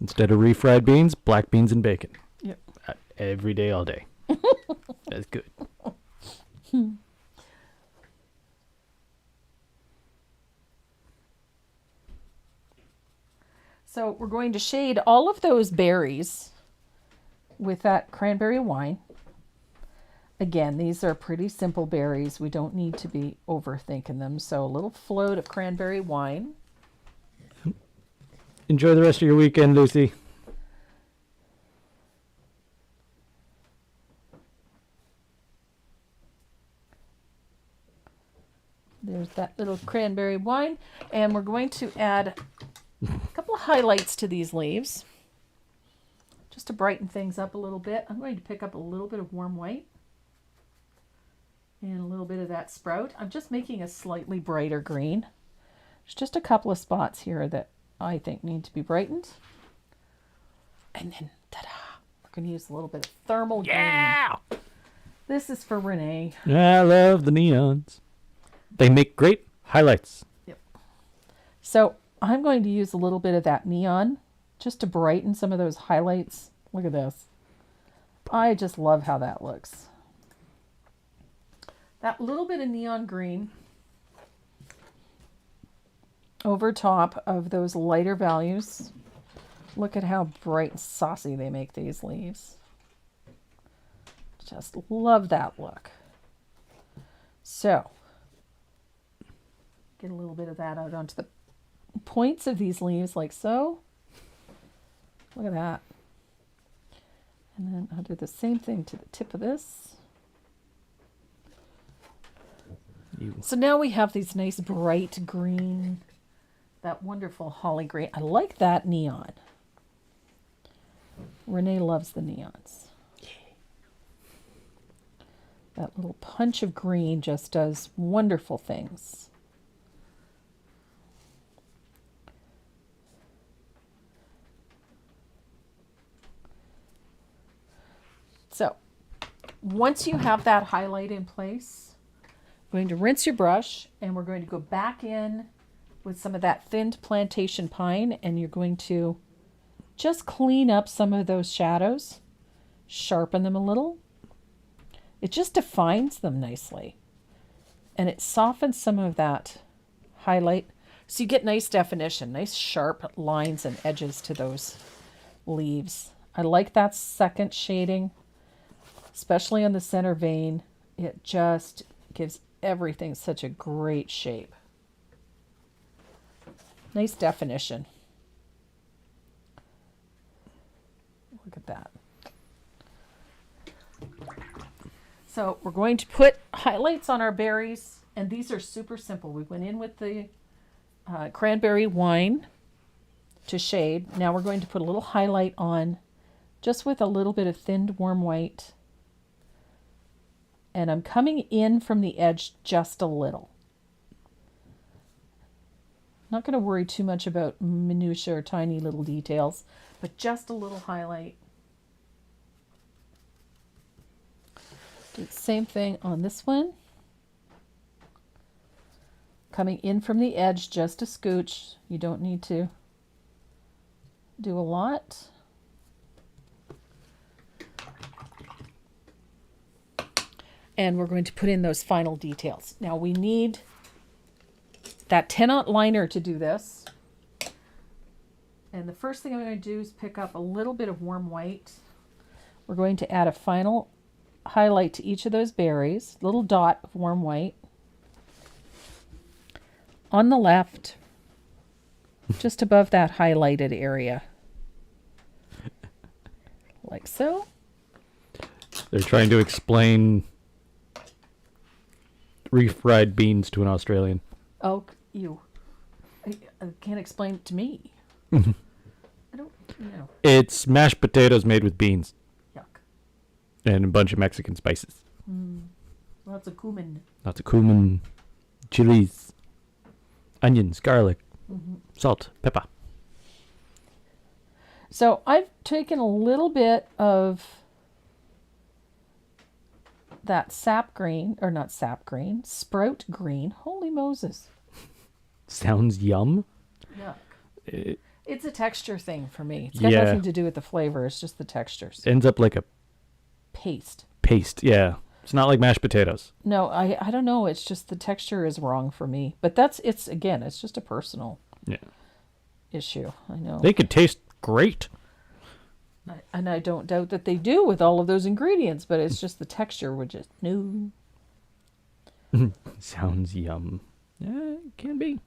Instead of refried beans, black beans and bacon. Yep. Every day, all day. That's good. So we're going to shade all of those berries with that cranberry wine. Again, these are pretty simple berries. We don't need to be overthinking them. So a little float of cranberry wine. Enjoy the rest of your weekend, Lucy. There's that little cranberry wine. And we're going to add a couple of highlights to these leaves, just to brighten things up a little bit. I'm going to pick up a little bit of warm white and a little bit of that sprout. I'm just making a slightly brighter green. There's just a couple of spots here that I think need to be brightened. And then, ta-da, we're going to use a little bit of thermal green. This is for Renee. I love the neons. They make great highlights. Yep. So I'm going to use a little bit of that neon just to brighten some of those highlights. Look at this. I just love how that looks. That little bit of neon green over top of those lighter values. Look at how bright and saucy they make these leaves. Just love that look. So, get a little bit of that out onto the points of these leaves like so. Look at that. And then I'll do the same thing to the tip of this. So now we have these nice bright green, that wonderful holly green. I like that neon. Renee loves the neons. That little punch of green just does wonderful things. So once you have that highlight in place, you're going to rinse your brush, and we're going to go back in with some of that thinned plantation pine, and you're going to just clean up some of those shadows. sharpen them a little. It just defines them nicely. And it softens some of that highlight. So you get nice definition, nice sharp lines and edges to those leaves. I like that second shading, especially on the center vein. It just gives everything such a great shape. Nice definition. Look at that. So we're going to put highlights on our berries, and these are super simple. We went in with the cranberry wine to shade. Now we're going to put a little highlight on just with a little bit of thinned warm white. And I'm coming in from the edge just a little. Not going to worry too much about minutiae or tiny little details, but just a little highlight. Do the same thing on this one. Coming in from the edge just a scooch. You don't need to do a lot. And we're going to put in those final details. Now we need that 10-aught liner to do this. And the first thing I'm going to do is pick up a little bit of warm white. We're going to add a final highlight to each of those berries, little dot of warm white. On the left, just above that highlighted area. Like so. They're trying to explain refried beans to an Australian. Oh, you. I can't explain it to me. I don't know. It's mashed potatoes made with beans. Yuck. And a bunch of Mexican spices. Lots of cumin. Lots of cumin, chilies, onions, garlic, salt, pepper. So I've taken a little bit of that sap green, or not sap green, sprout green. Holy Moses. Sounds yum. Yuck. It's a texture thing for me. It's got Yeah. nothing to do with the flavor. It's just the textures. Ends up like a Paste. paste. Yeah. It's not like mashed potatoes. No, I don't know. It's just the texture is wrong for me. But it's just a personal Yeah. issue. I know. They could taste great. And I don't doubt that they do with all of those ingredients, but it's just the texture would just, no. Sounds yum. Yeah, it can be.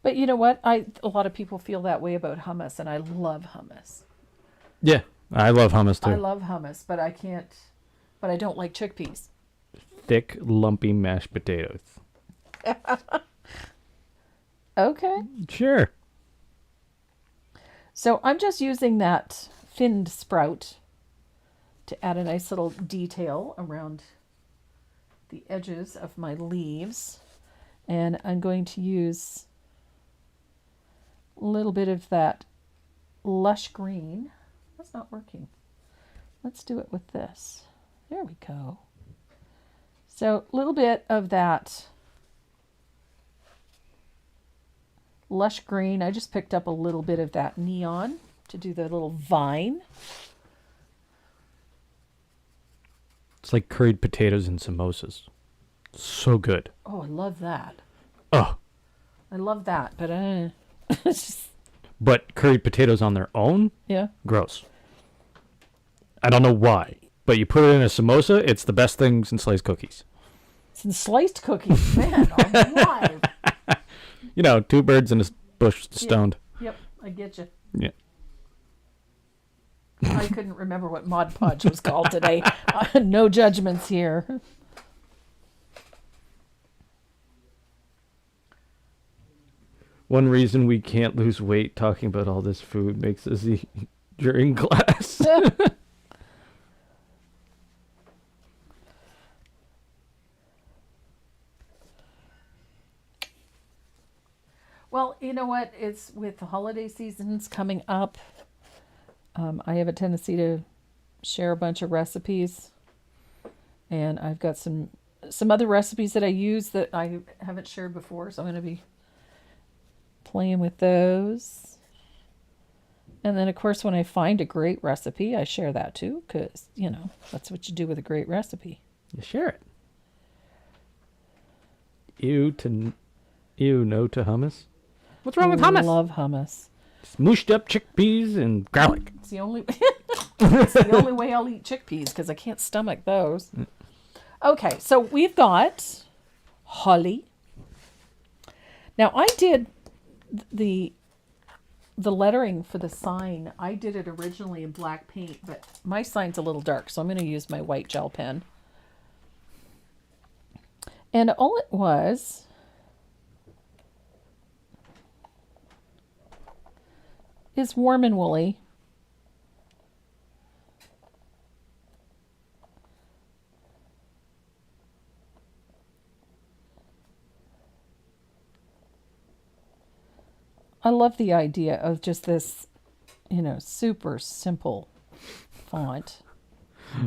But you know what? A lot of people feel that way about hummus, and I love hummus. Yeah. I love hummus too. I love hummus, but I don't like chickpeas. Thick, lumpy mashed potatoes. Okay. Sure. So I'm just using that thinned sprout to add a nice little detail around the edges of my leaves. And I'm going to use a little bit of that lush green. That's not working. Let's do it with this. There we go. So a little bit of that lush green. I just picked up a little bit of that neon to do the little vine. It's like curried potatoes and samosas. So good. Oh, I love that. Oh. I love that, but it's just, But curried potatoes on their own? yeah. Gross. I don't know why. But you put it in a samosa, it's the best thing since sliced cookies. Some sliced cookies, man, I'm alive. You know, two birds in a bush stoned. Yep, I get you. Yeah. I couldn't remember what Mod Podge was called today. No judgments here. One reason we can't lose weight talking about all this food makes us eat during class. Well, you know what? It's with the holiday seasons coming up. I have a tendency to share a bunch of recipes, and I've got some other recipes that I use that I haven't shared before, so I'm going to be playing with those. And then, of course, when I find a great recipe, I share that too, because, that's what you do with a great recipe. You share it. No to hummus. What's wrong with I hummus? love hummus. Smooshed up chickpeas and garlic. It's the only it's the only way I'll eat chickpeas because I can't stomach those. Okay, so we've got holly. Now I did the lettering for the sign. I did it originally in black paint, but my sign's a little dark, so I'm going to use my white gel pen. And all it was is warm and woolly. I love the idea of just this, super simple font.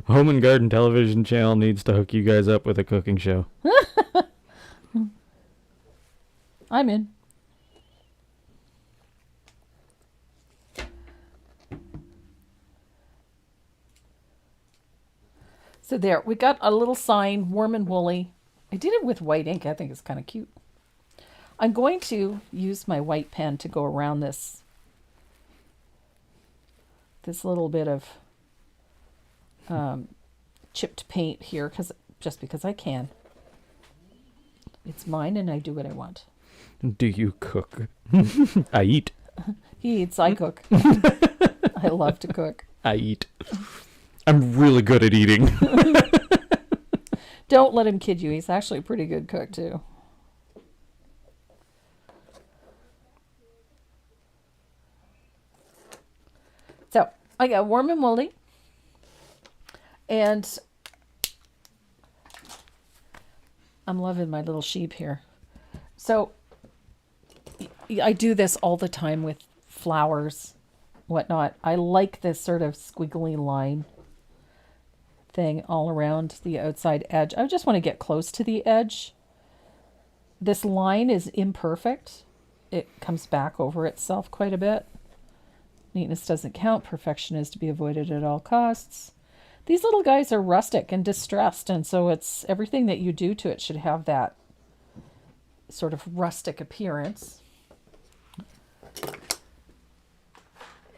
Home and Garden Television Channel needs to hook you guys up with a cooking show. I'm in. So there, we got a little sign, warm and woolly. I did it with white ink. I think it's kind of cute. I'm going to use my white pen to go around this little bit of chipped paint here, just because I can. It's mine and I do what I want. Do you cook? I eat. He eats, I cook. I love to cook. I eat. I'm really good at eating. Don't let him kid you. He's actually a pretty good cook, too. So, I got warm and woolly. And I'm loving my little sheep here. So, I do this all the time with flowers, whatnot. I like this sort of squiggly line thing all around the outside edge. I just want to get close to the edge. This line is imperfect. It comes back over itself quite a bit. Neatness doesn't count. Perfection is to be avoided at all costs. These little guys are rustic and distressed, and so it's everything that you do to it should have that sort of rustic appearance.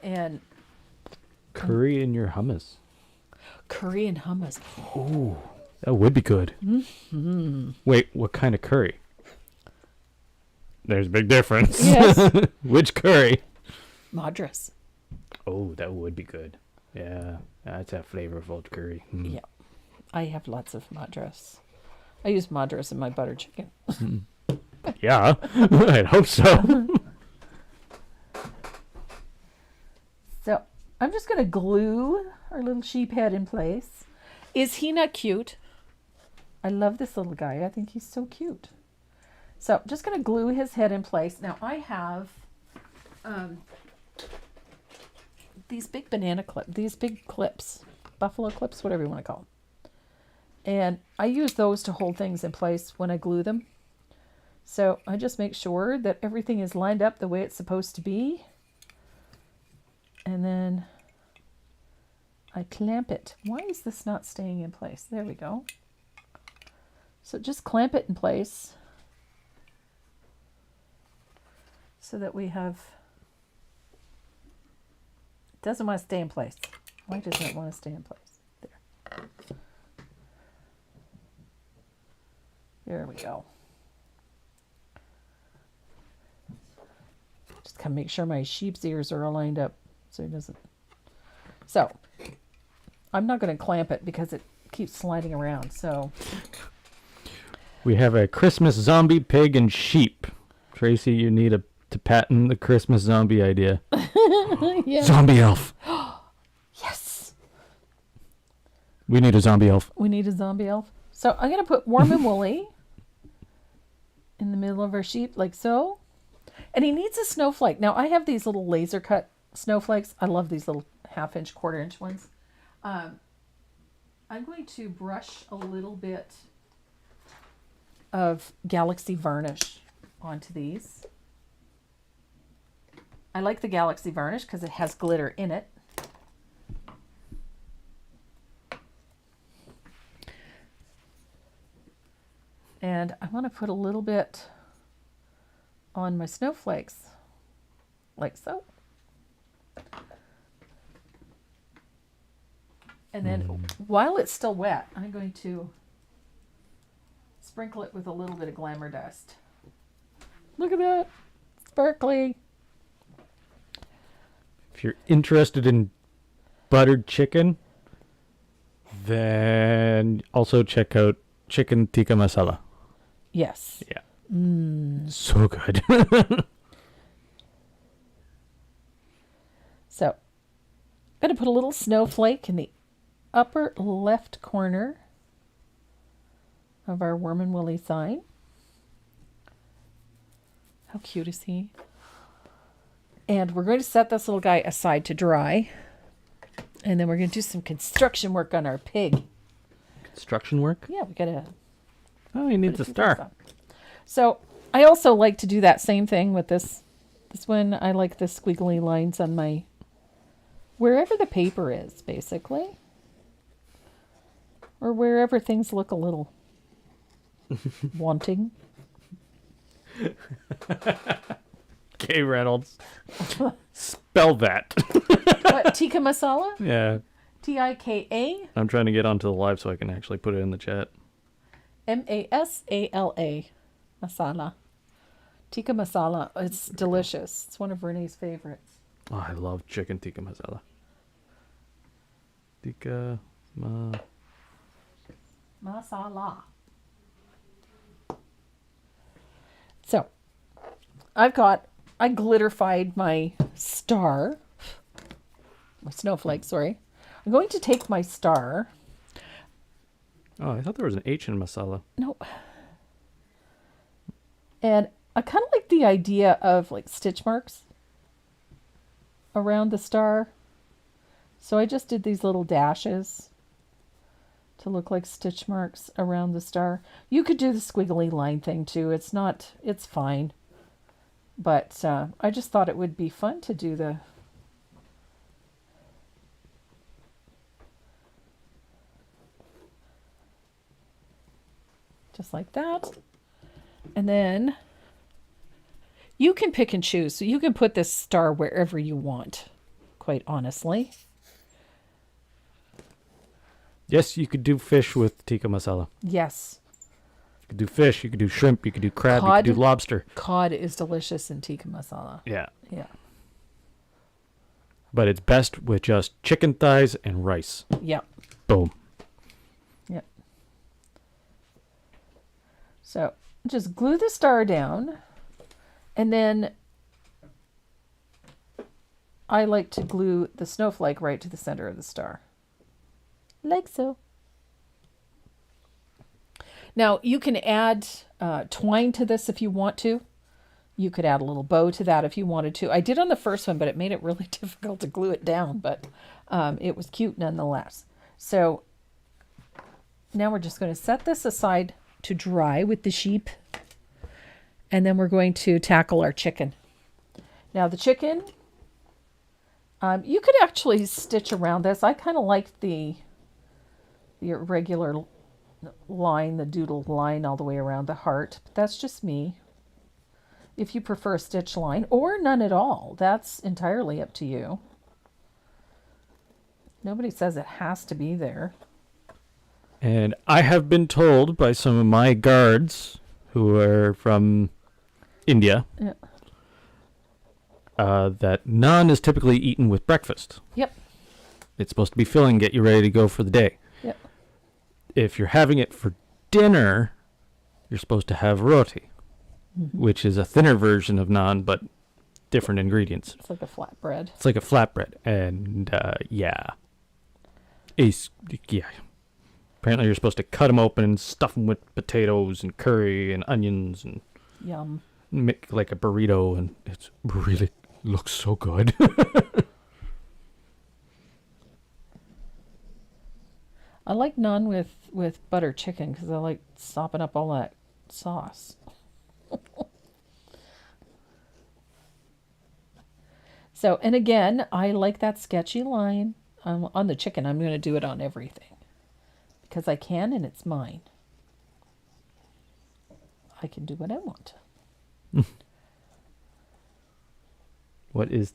And curry in your hummus. Curry and hummus. Ooh, that would be good. Mm-hmm. Wait, what kind of curry? There's a big difference. Yes. Which curry? Madras. Oh, that would be good. Yeah, that's a flavorful curry. Mm. Yeah, I have lots of madras. I use madras in my butter chicken. Yeah, I'd hope so. So I'm just going to glue our little sheep head in place. Is he not cute? I love this little guy. I think he's so cute. So I'm just going to glue his head in place. Now I have these big big clips, buffalo clips, whatever you want to call them. And I use those to hold things in place when I glue them. So I just make sure that everything is lined up the way it's supposed to be. And then I clamp it. Why is this not staying in place? There we go. So just clamp it in place so that we have... It doesn't want to stay in place. Why doesn't it want to stay in place? There. There we go. Just gotta make sure my sheep's ears are all lined up so he doesn't. So I'm not going to clamp it because it keeps sliding around. So we have a Christmas zombie, pig, and sheep. Tracy, you need to patent the Christmas zombie idea. yeah. Zombie elf. Yes. We need a zombie elf. We need a zombie elf. So I'm going to put warm and woolly in the middle of our sheep like so. And he needs a snowflake. Now I have these little laser cut snowflakes. I love these little 1/2-inch, 1/4-inch ones. I'm going to brush a little bit of Galaxy varnish onto these. I like the Galaxy varnish because it has glitter in it. And I want to put a little bit on my snowflakes, like so. And then while it's still wet, I'm going to sprinkle it with a little bit of glamour dust. Look at that. Sparkly. If you're interested in buttered chicken, then also check out chicken tikka masala. Yes. Yeah. So good. So, I'm going to put a little snowflake in the upper left corner of our Worm and Willie sign. How cute is he? And we're going to set this little guy aside to dry. And then we're going to do some construction work on our pig. Construction work? Yeah, we got to... Oh, he needs a star. So I also like to do that same thing with this. This one, I like the squiggly lines on my... wherever the paper is, basically. Or wherever things look a little wanting. K. Reynolds. Spell that. What, tikka masala? Yeah. Tika. I'm trying to get onto the live so I can actually put it in the chat. Masala. Masala. Tikka masala. It's delicious. It's one of Renee's favorites. Oh, I love chicken tikka masala. Tikka Masala. So, I glitterified my star. My snowflake, sorry. I'm going to take my star. Oh, I thought there was an H in masala. No. And I kind of like the idea of like stitch marks around the star. So I just did these little dashes to look like stitch marks around the star. You could do the squiggly line thing too. It's fine. But I just thought it would be fun to do the... just like that. And then you can pick and choose. So you can put this star wherever you want, quite honestly. Yes, you could do fish with tikka masala. Yes. You could do fish, you could do shrimp, you could do crab, Cod. you could do lobster. Cod is delicious in tikka masala. Yeah. Yeah. But it's best with just chicken thighs and rice. Yep. Boom. Yep. So just glue the star down, and then I like to glue the snowflake right to the center of the star. Like so. Now you can add twine to this if you want to. You could add a little bow to that if you wanted to. I did on the first one, but it made it really difficult to glue it down, but it was cute nonetheless. So now we're just going to set this aside to dry with the sheep, and then we're going to tackle our chicken. Now the chicken, you could actually stitch around this. I kind of like the regular line, the doodle line all the way around the heart. But that's just me. If you prefer a stitch line or none at all, that's entirely up to you. Nobody says it has to be there. And I have been told by some of my guards who are from India that naan is typically eaten with breakfast. Yep. It's supposed to be filling, get you ready to go for the day. Yep. If you're having it for dinner, you're supposed to have roti, which is a thinner version of naan, but different ingredients. It's like a flatbread. It's like a flatbread. And yeah. Apparently you're supposed to cut them open and stuff them with potatoes and curry and onions and Yum. make like a burrito, and it's really looks so good. I like naan with butter chicken because I like sopping up all that sauce. So, and again, I like that sketchy line on the chicken. I'm going to do it on everything because I can and it's mine. I can do what I want. What is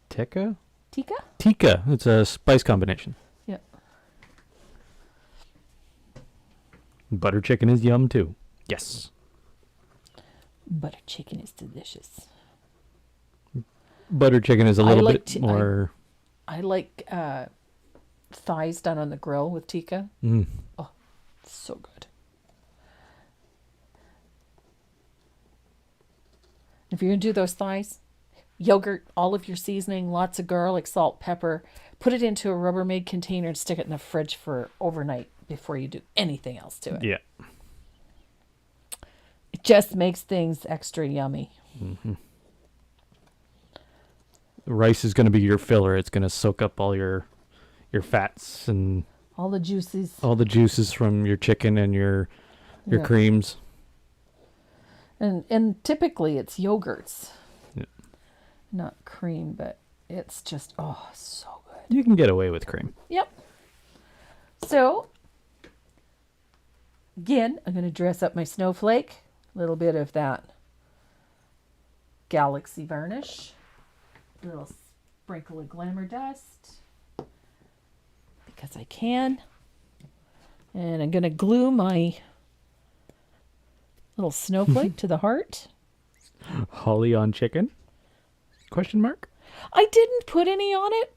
tikka? Tikka? Tikka. It's a spice combination. Yeah. Butter chicken is yum too. Yes. Butter chicken is delicious. Butter chicken is a little like bit more. I like thighs done on the grill with tikka. Mm. Oh, so good. If you're going to do those thighs, yogurt, all of your seasoning, lots of garlic, salt, pepper, put it into a Rubbermaid container and stick it in the fridge for overnight before you do anything else to it. Yeah. It just makes things extra yummy. Mm-hmm. Rice is going to be your filler. It's going to soak up all your fats and all the juices from your chicken and your Yeah. creams. And typically it's yogurts. Yeah. Not cream, but it's just so good. You can get away with cream. Yep. So again, I'm going to dress up my snowflake. A little bit of that galaxy varnish. A little sprinkle of glamour dust. Because I can. And I'm going to glue my little snowflake to the heart. Holly on chicken? Question mark? I didn't put any on it.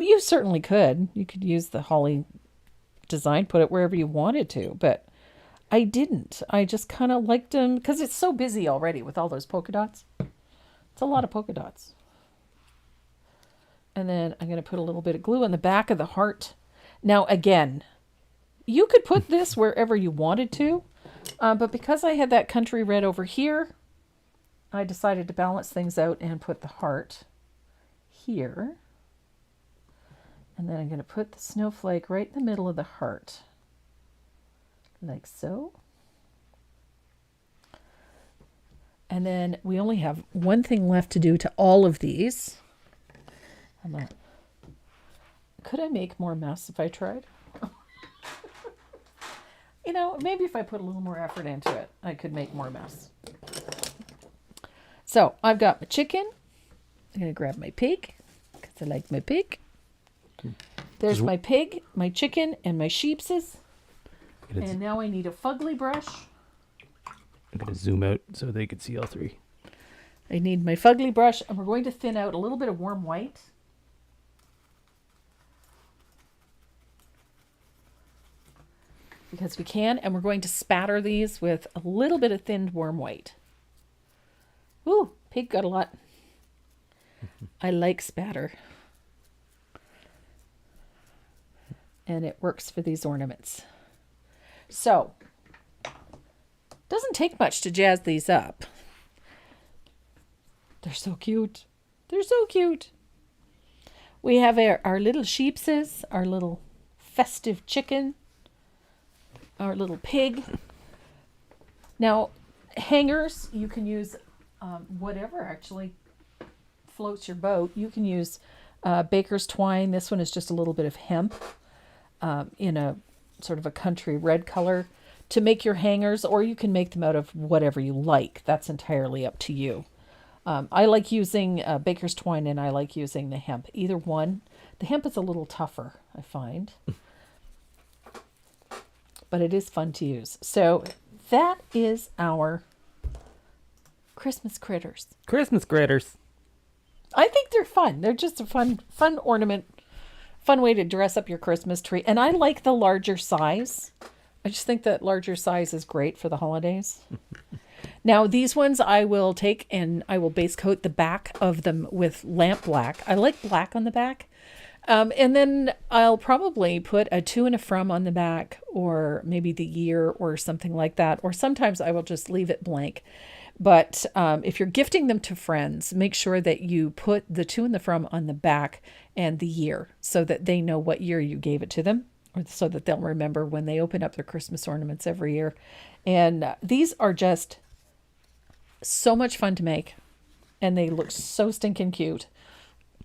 You certainly could. You could use the holly design, put it wherever you wanted to, but I didn't. I just kind of liked them because it's so busy already with all those polka dots. It's a lot of polka dots. And then I'm going to put a little bit of glue on the back of the heart. Now, again, you could put this wherever you wanted to, but because I had that country red over here, I decided to balance things out and put the heart here. And then I'm going to put the snowflake right in the middle of the heart. Like so. And then we only have one thing left to do to all of these. Could I make more mess if I tried? Maybe if I put a little more effort into it, I could make more mess. So I've got my chicken. I'm going to grab my pig because I like my pig. There's my pig, my chicken, and my sheepses. And now I need a fugly brush. I'm going to zoom out so they can see all three. I need my fugly brush, and we're going to thin out a little bit of warm white. Because we can, and we're going to spatter these with a little bit of thinned warm white. Ooh, pig got a lot. I like spatter. And it works for these ornaments. So, doesn't take much to jazz these up. They're so cute. They're so cute. We have our little sheepses, our little festive chicken, our little pig. Now, hangers, you can use whatever actually floats your boat. You can use baker's twine. This one is just a little bit of hemp in a sort of a country red color to make your hangers, or you can make them out of whatever you like. That's entirely up to you. I like using baker's twine, and I like using the hemp. Either one. The hemp is a little tougher, I find. But it is fun to use. So that is our Christmas critters. Christmas critters. I think they're fun. They're just a fun ornament, fun way to dress up your Christmas tree. And I like the larger size. I just think that larger size is great for the holidays. Now, these ones I will take and I will base coat the back of them with lamp black. I like black on the back. And then I'll probably put a to and a from on the back, or maybe the year or something like that. Or sometimes I will just leave it blank. But if you're gifting them to friends, make sure that you put the to and the from on the back and the year so that they know what year you gave it to them, or so that they'll remember when they open up their Christmas ornaments every year. And these are just so much fun to make, and they look so stinking cute.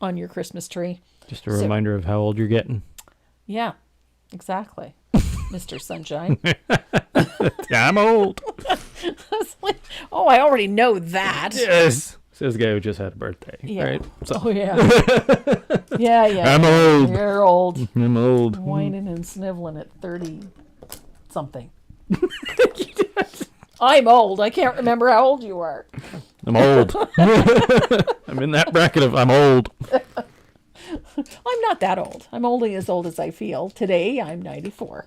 on your Christmas tree. Just a reminder of how old you're getting. Yeah, exactly. Mr. Sunshine. I'm old. Oh, I already know that. Yes. Says the guy who just had a birthday. Yeah. Right? So. Oh, yeah. Yeah. I'm old. You're old. I'm old. Whining and sniveling at 30-something. I'm old. I can't remember how old you are. I'm old. I'm in that bracket of I'm old. I'm not that old. I'm only as old as I feel. Today, I'm 94.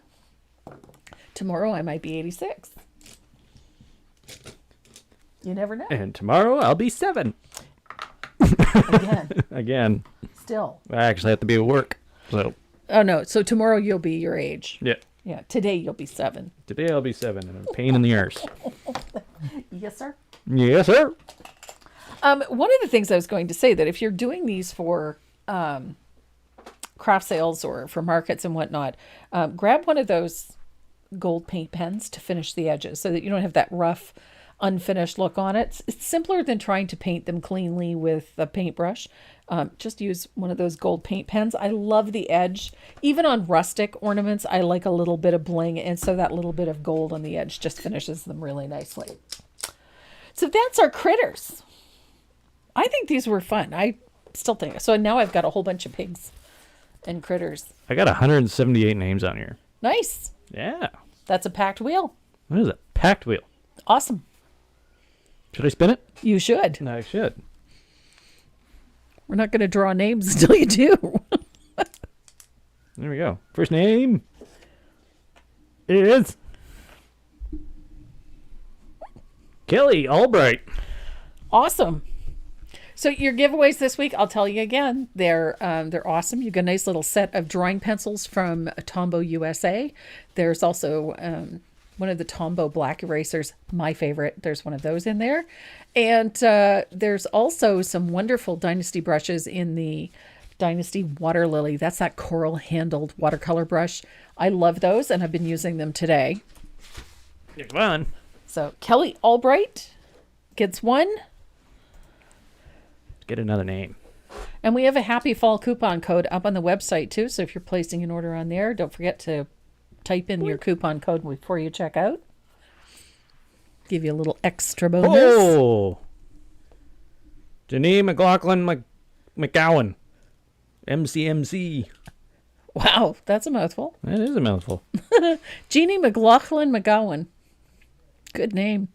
Tomorrow, I might be 86. You never know. And tomorrow, I'll be 7. Again. Still. I actually have to be at work. So. Oh, no. So tomorrow, you'll be your age. Yeah. Yeah. Today, you'll be 7. Today, I'll be 7 and a pain in the arse. Yes, sir. Yes, sir. One of the things I was going to say that if you're doing these for craft sales or for markets and whatnot, grab one of those gold paint pens to finish the edges so that you don't have that rough, unfinished look on it. It's simpler than trying to paint them cleanly with a paintbrush. Just use one of those gold paint pens. I love the edge. Even on rustic ornaments, I like a little bit of bling, and so that little bit of gold on the edge just finishes them really nicely. So that's our critters. I think these were fun. I still think so. Now I've got a whole bunch of pigs and critters. I got 178 names on here. Nice. Yeah. That's a packed wheel. What is it? Packed wheel. Awesome. Should I spin it? You should. No, I should. We're not going to draw names until you do. There we go. First name is Kelly Albright. Awesome. So your giveaways this week, I'll tell you again, they're awesome. You get a nice little set of drawing pencils from Tombow USA. There's also one of the Tombow black erasers, my favorite. There's one of those in there. And there's also some wonderful Dynasty brushes in the Dynasty Water Lily. That's that coral-handled watercolor brush. I love those, and I've been using them today. You're fun. So Kelly Albright gets one. Get another name. And we have a Happy Fall coupon code up on the website, too. So if you're placing an order on there, don't forget to type in your coupon code before you check out. Give you a little extra bonus. Oh! Janine McLaughlin McGowan. MCMC. Wow, that's a mouthful. That is a mouthful. Jeannie McLaughlin McGowan. Good name.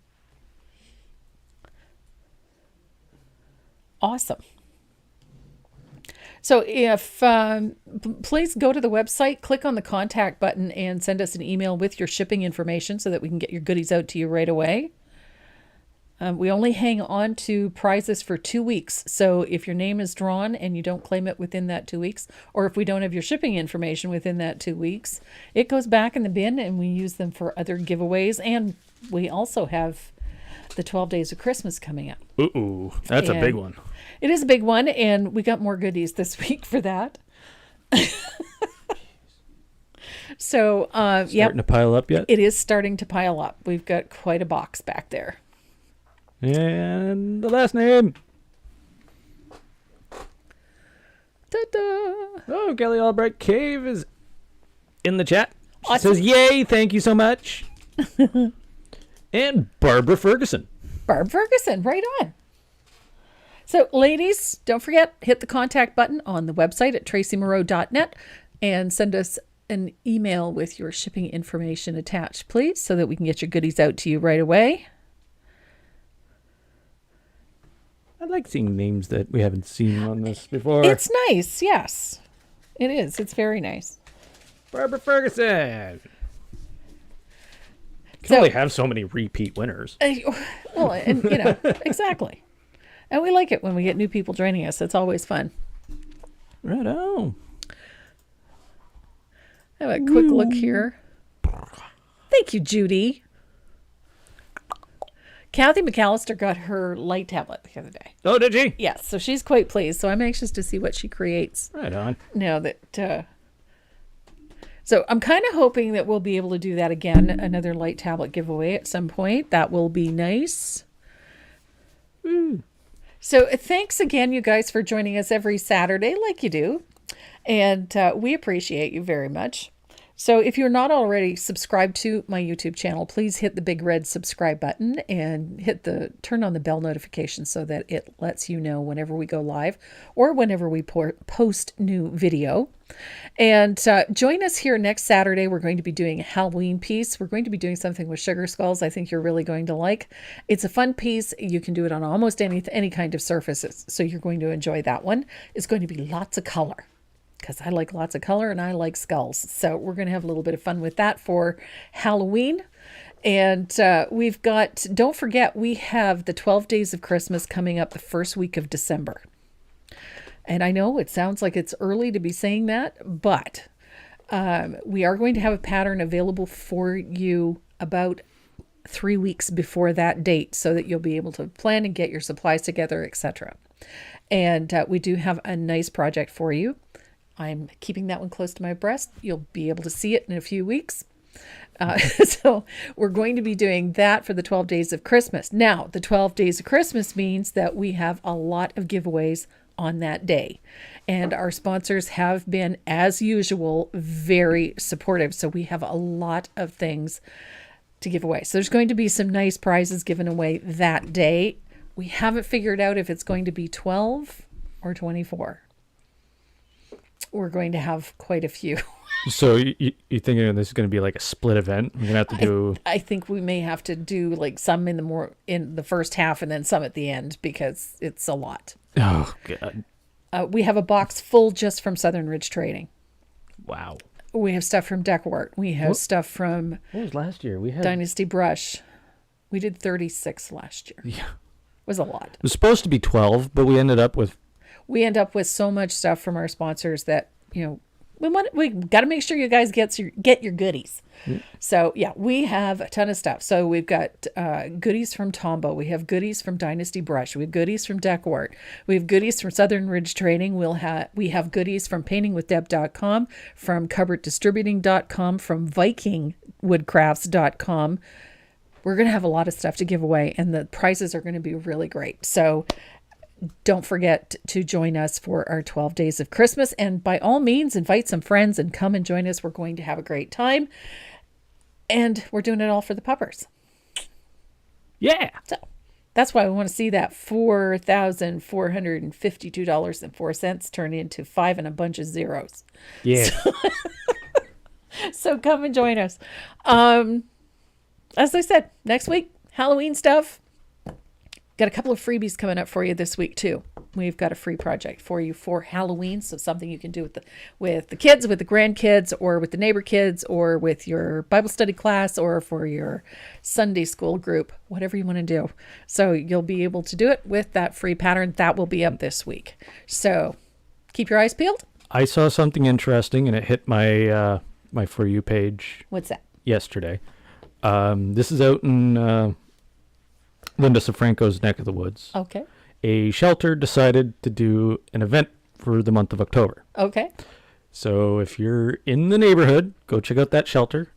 Awesome. So if please go to the website, click on the contact button, and send us an email with your shipping information so that we can get your goodies out to you right away. We only hang on to prizes for 2 weeks. So if your name is drawn and you don't claim it within that 2 weeks, or if we don't have your shipping information within that 2 weeks, it goes back in the bin and we use them for other giveaways. And we also have the 12 Days of Christmas coming up. Ooh, that's a big one. It is a big one, and we got more goodies this week for that. So, Starting to pile up yet? It is starting to pile up. We've got quite a box back there. And the last name. Ta-da! Oh, Kelly Albright Cave is in the chat. She Awesome. says, yay, thank you so much. And Barbara Ferguson. Barb Ferguson, right on. So, ladies, don't forget, hit the contact button on the website at tracymoreau.net and send us an email with your shipping information attached, please, so that we can get your goodies out to you right away. I like seeing names that we haven't seen on this before. It's nice, yes. It is. It's very nice. Barbara Ferguson. Can So- only have so many repeat winners. Well, and exactly. And we like it when we get new people joining us. It's always fun. Right on. Have a quick look here. Thank you, Judy. Kathy McAllister got her light tablet the other day. Oh, did she? Yes, so she's quite pleased. So I'm anxious to see what she creates Right on. now that. So I'm kind of hoping that we'll be able to do that again, another light tablet giveaway at some point. That will be nice. So thanks again, you guys, for joining us every Saturday like you do. And we appreciate you very much. So if you're not already subscribed to my YouTube channel, please hit the big red subscribe button and turn on the bell notification so that it lets you know whenever we go live or whenever we post new video. And join us here next Saturday. We're going to be doing a Halloween piece. We're going to be doing something with sugar skulls I think you're really going to like. It's a fun piece. You can do it on almost any kind of surfaces. So you're going to enjoy that one. It's going to be lots of color, because I like lots of color and I like skulls. So we're going to have a little bit of fun with that for Halloween. And don't forget, we have the 12 Days of Christmas coming up the first week of December. And I know it sounds like it's early to be saying that, but we are going to have a pattern available for you about 3 weeks before that date so that you'll be able to plan and get your supplies together, etc. And we do have a nice project for you. I'm keeping that one close to my breast. You'll be able to see it in a few weeks. So we're going to be doing that for the 12 Days of Christmas. Now, the 12 Days of Christmas means that we have a lot of giveaways on that day. And our sponsors have been, as usual, very supportive. So we have a lot of things to give away. So there's going to be some nice prizes given away that day. We haven't figured out if it's going to be 12 or 24. We're going to have quite a few. So you thinking this is going to be like a split event? We're going to have to do... I think we may have to do like some in the first half and then some at the end because it's a lot. Oh, God. We have a box full just from Southern Ridge Trading. Wow. We have stuff from Deckwart. We have stuff from... What was last year? We had... Dynasty Brush. We did 36 last year. Yeah. It was a lot. It was supposed to be 12, but we ended up with... We end up with so much stuff from our sponsors that, we got to make sure you guys get your goodies. Mm. So yeah, we have a ton of stuff. So we've got goodies from Tombow. We have goodies from Dynasty Brush. We have goodies from Deckwart. We have goodies from Southern Ridge Trading. We have goodies from paintingwithdeb.com, from cupboarddistributing.com, from vikingwoodcrafts.com. We're going to have a lot of stuff to give away, and the prizes are going to be really great. So don't forget to join us for our 12 Days of Christmas. And by all means, invite some friends and come and join us. We're going to have a great time. And we're doing it all for the puppers. Yeah. So that's why we want to see that $4,452.04 turn into 5 and a bunch of zeros. Yeah. So come and join us. As I said, next week, Halloween stuff. Got a couple of freebies coming up for you this week too. We've got a free project for you for Halloween, so something you can do with the kids, with the grandkids, or with the neighbor kids, or with your Bible study class, or for your Sunday school group, whatever you want to do. So you'll be able to do it with that free pattern that will be up this week. So keep your eyes peeled. I saw something interesting, and it hit my my For You page. What's that? Yesterday. This is out in Linda Safranco's neck of the woods. Okay. A shelter decided to do an event for the month of October. Okay. So if you're in the neighborhood, go check out that shelter.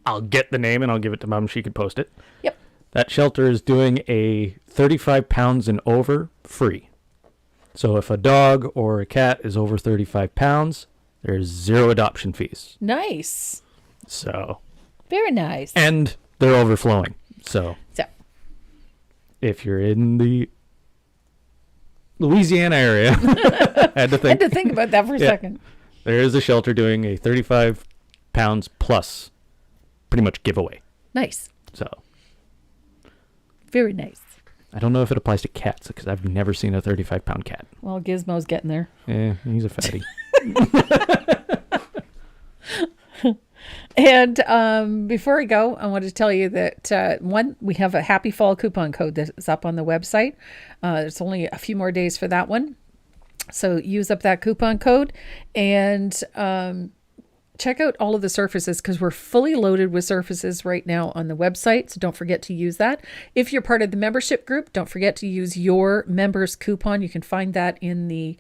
I'll get the name and I'll give it to Mom. She could post it. Yep. That shelter is doing a 35 pounds and over free. So if a dog or a cat is over 35 pounds, there's 0 adoption fees. Nice. So. Very nice. And they're overflowing. So if you're in the Louisiana area, had to think about that for a second. There is a shelter doing a 35 pounds plus pretty much giveaway. Nice. So. Very nice. I don't know if it applies to cats because I've never seen a 35-pound cat. Well, Gizmo's getting there. Yeah, he's a fatty. And before I go, I want to tell you that we have a Happy Fall coupon code that's up on the website. There's only a few more days for that one. So use up that coupon code and check out all of the surfaces because we're fully loaded with surfaces right now on the website. So don't forget to use that. If you're part of the membership group, don't forget to use your members coupon. You can find that in the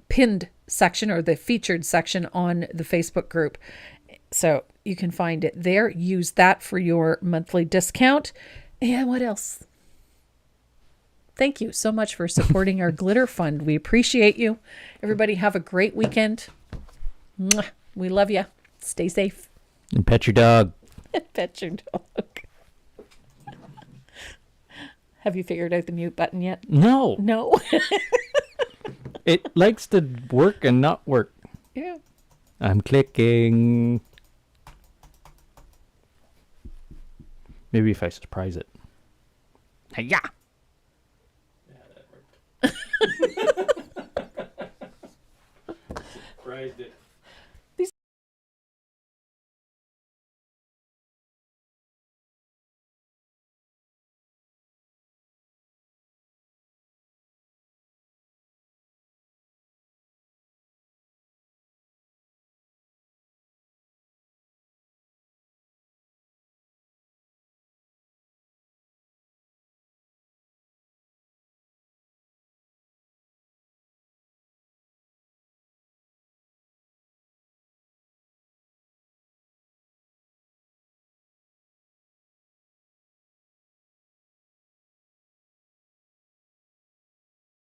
pinned section or the featured section on the Facebook group. So you can find it there. Use that for your monthly discount. And what else? Thank you so much for supporting our glitter fund. We appreciate you. Everybody have a great weekend. Mwah. We love you. Stay safe. And pet your dog. Pet your dog. Have you figured out the mute button yet? No. No. It likes to work and not work. Yeah. I'm clicking. Maybe if I surprise it. Hi-ya! Yeah, that worked. Surprised it.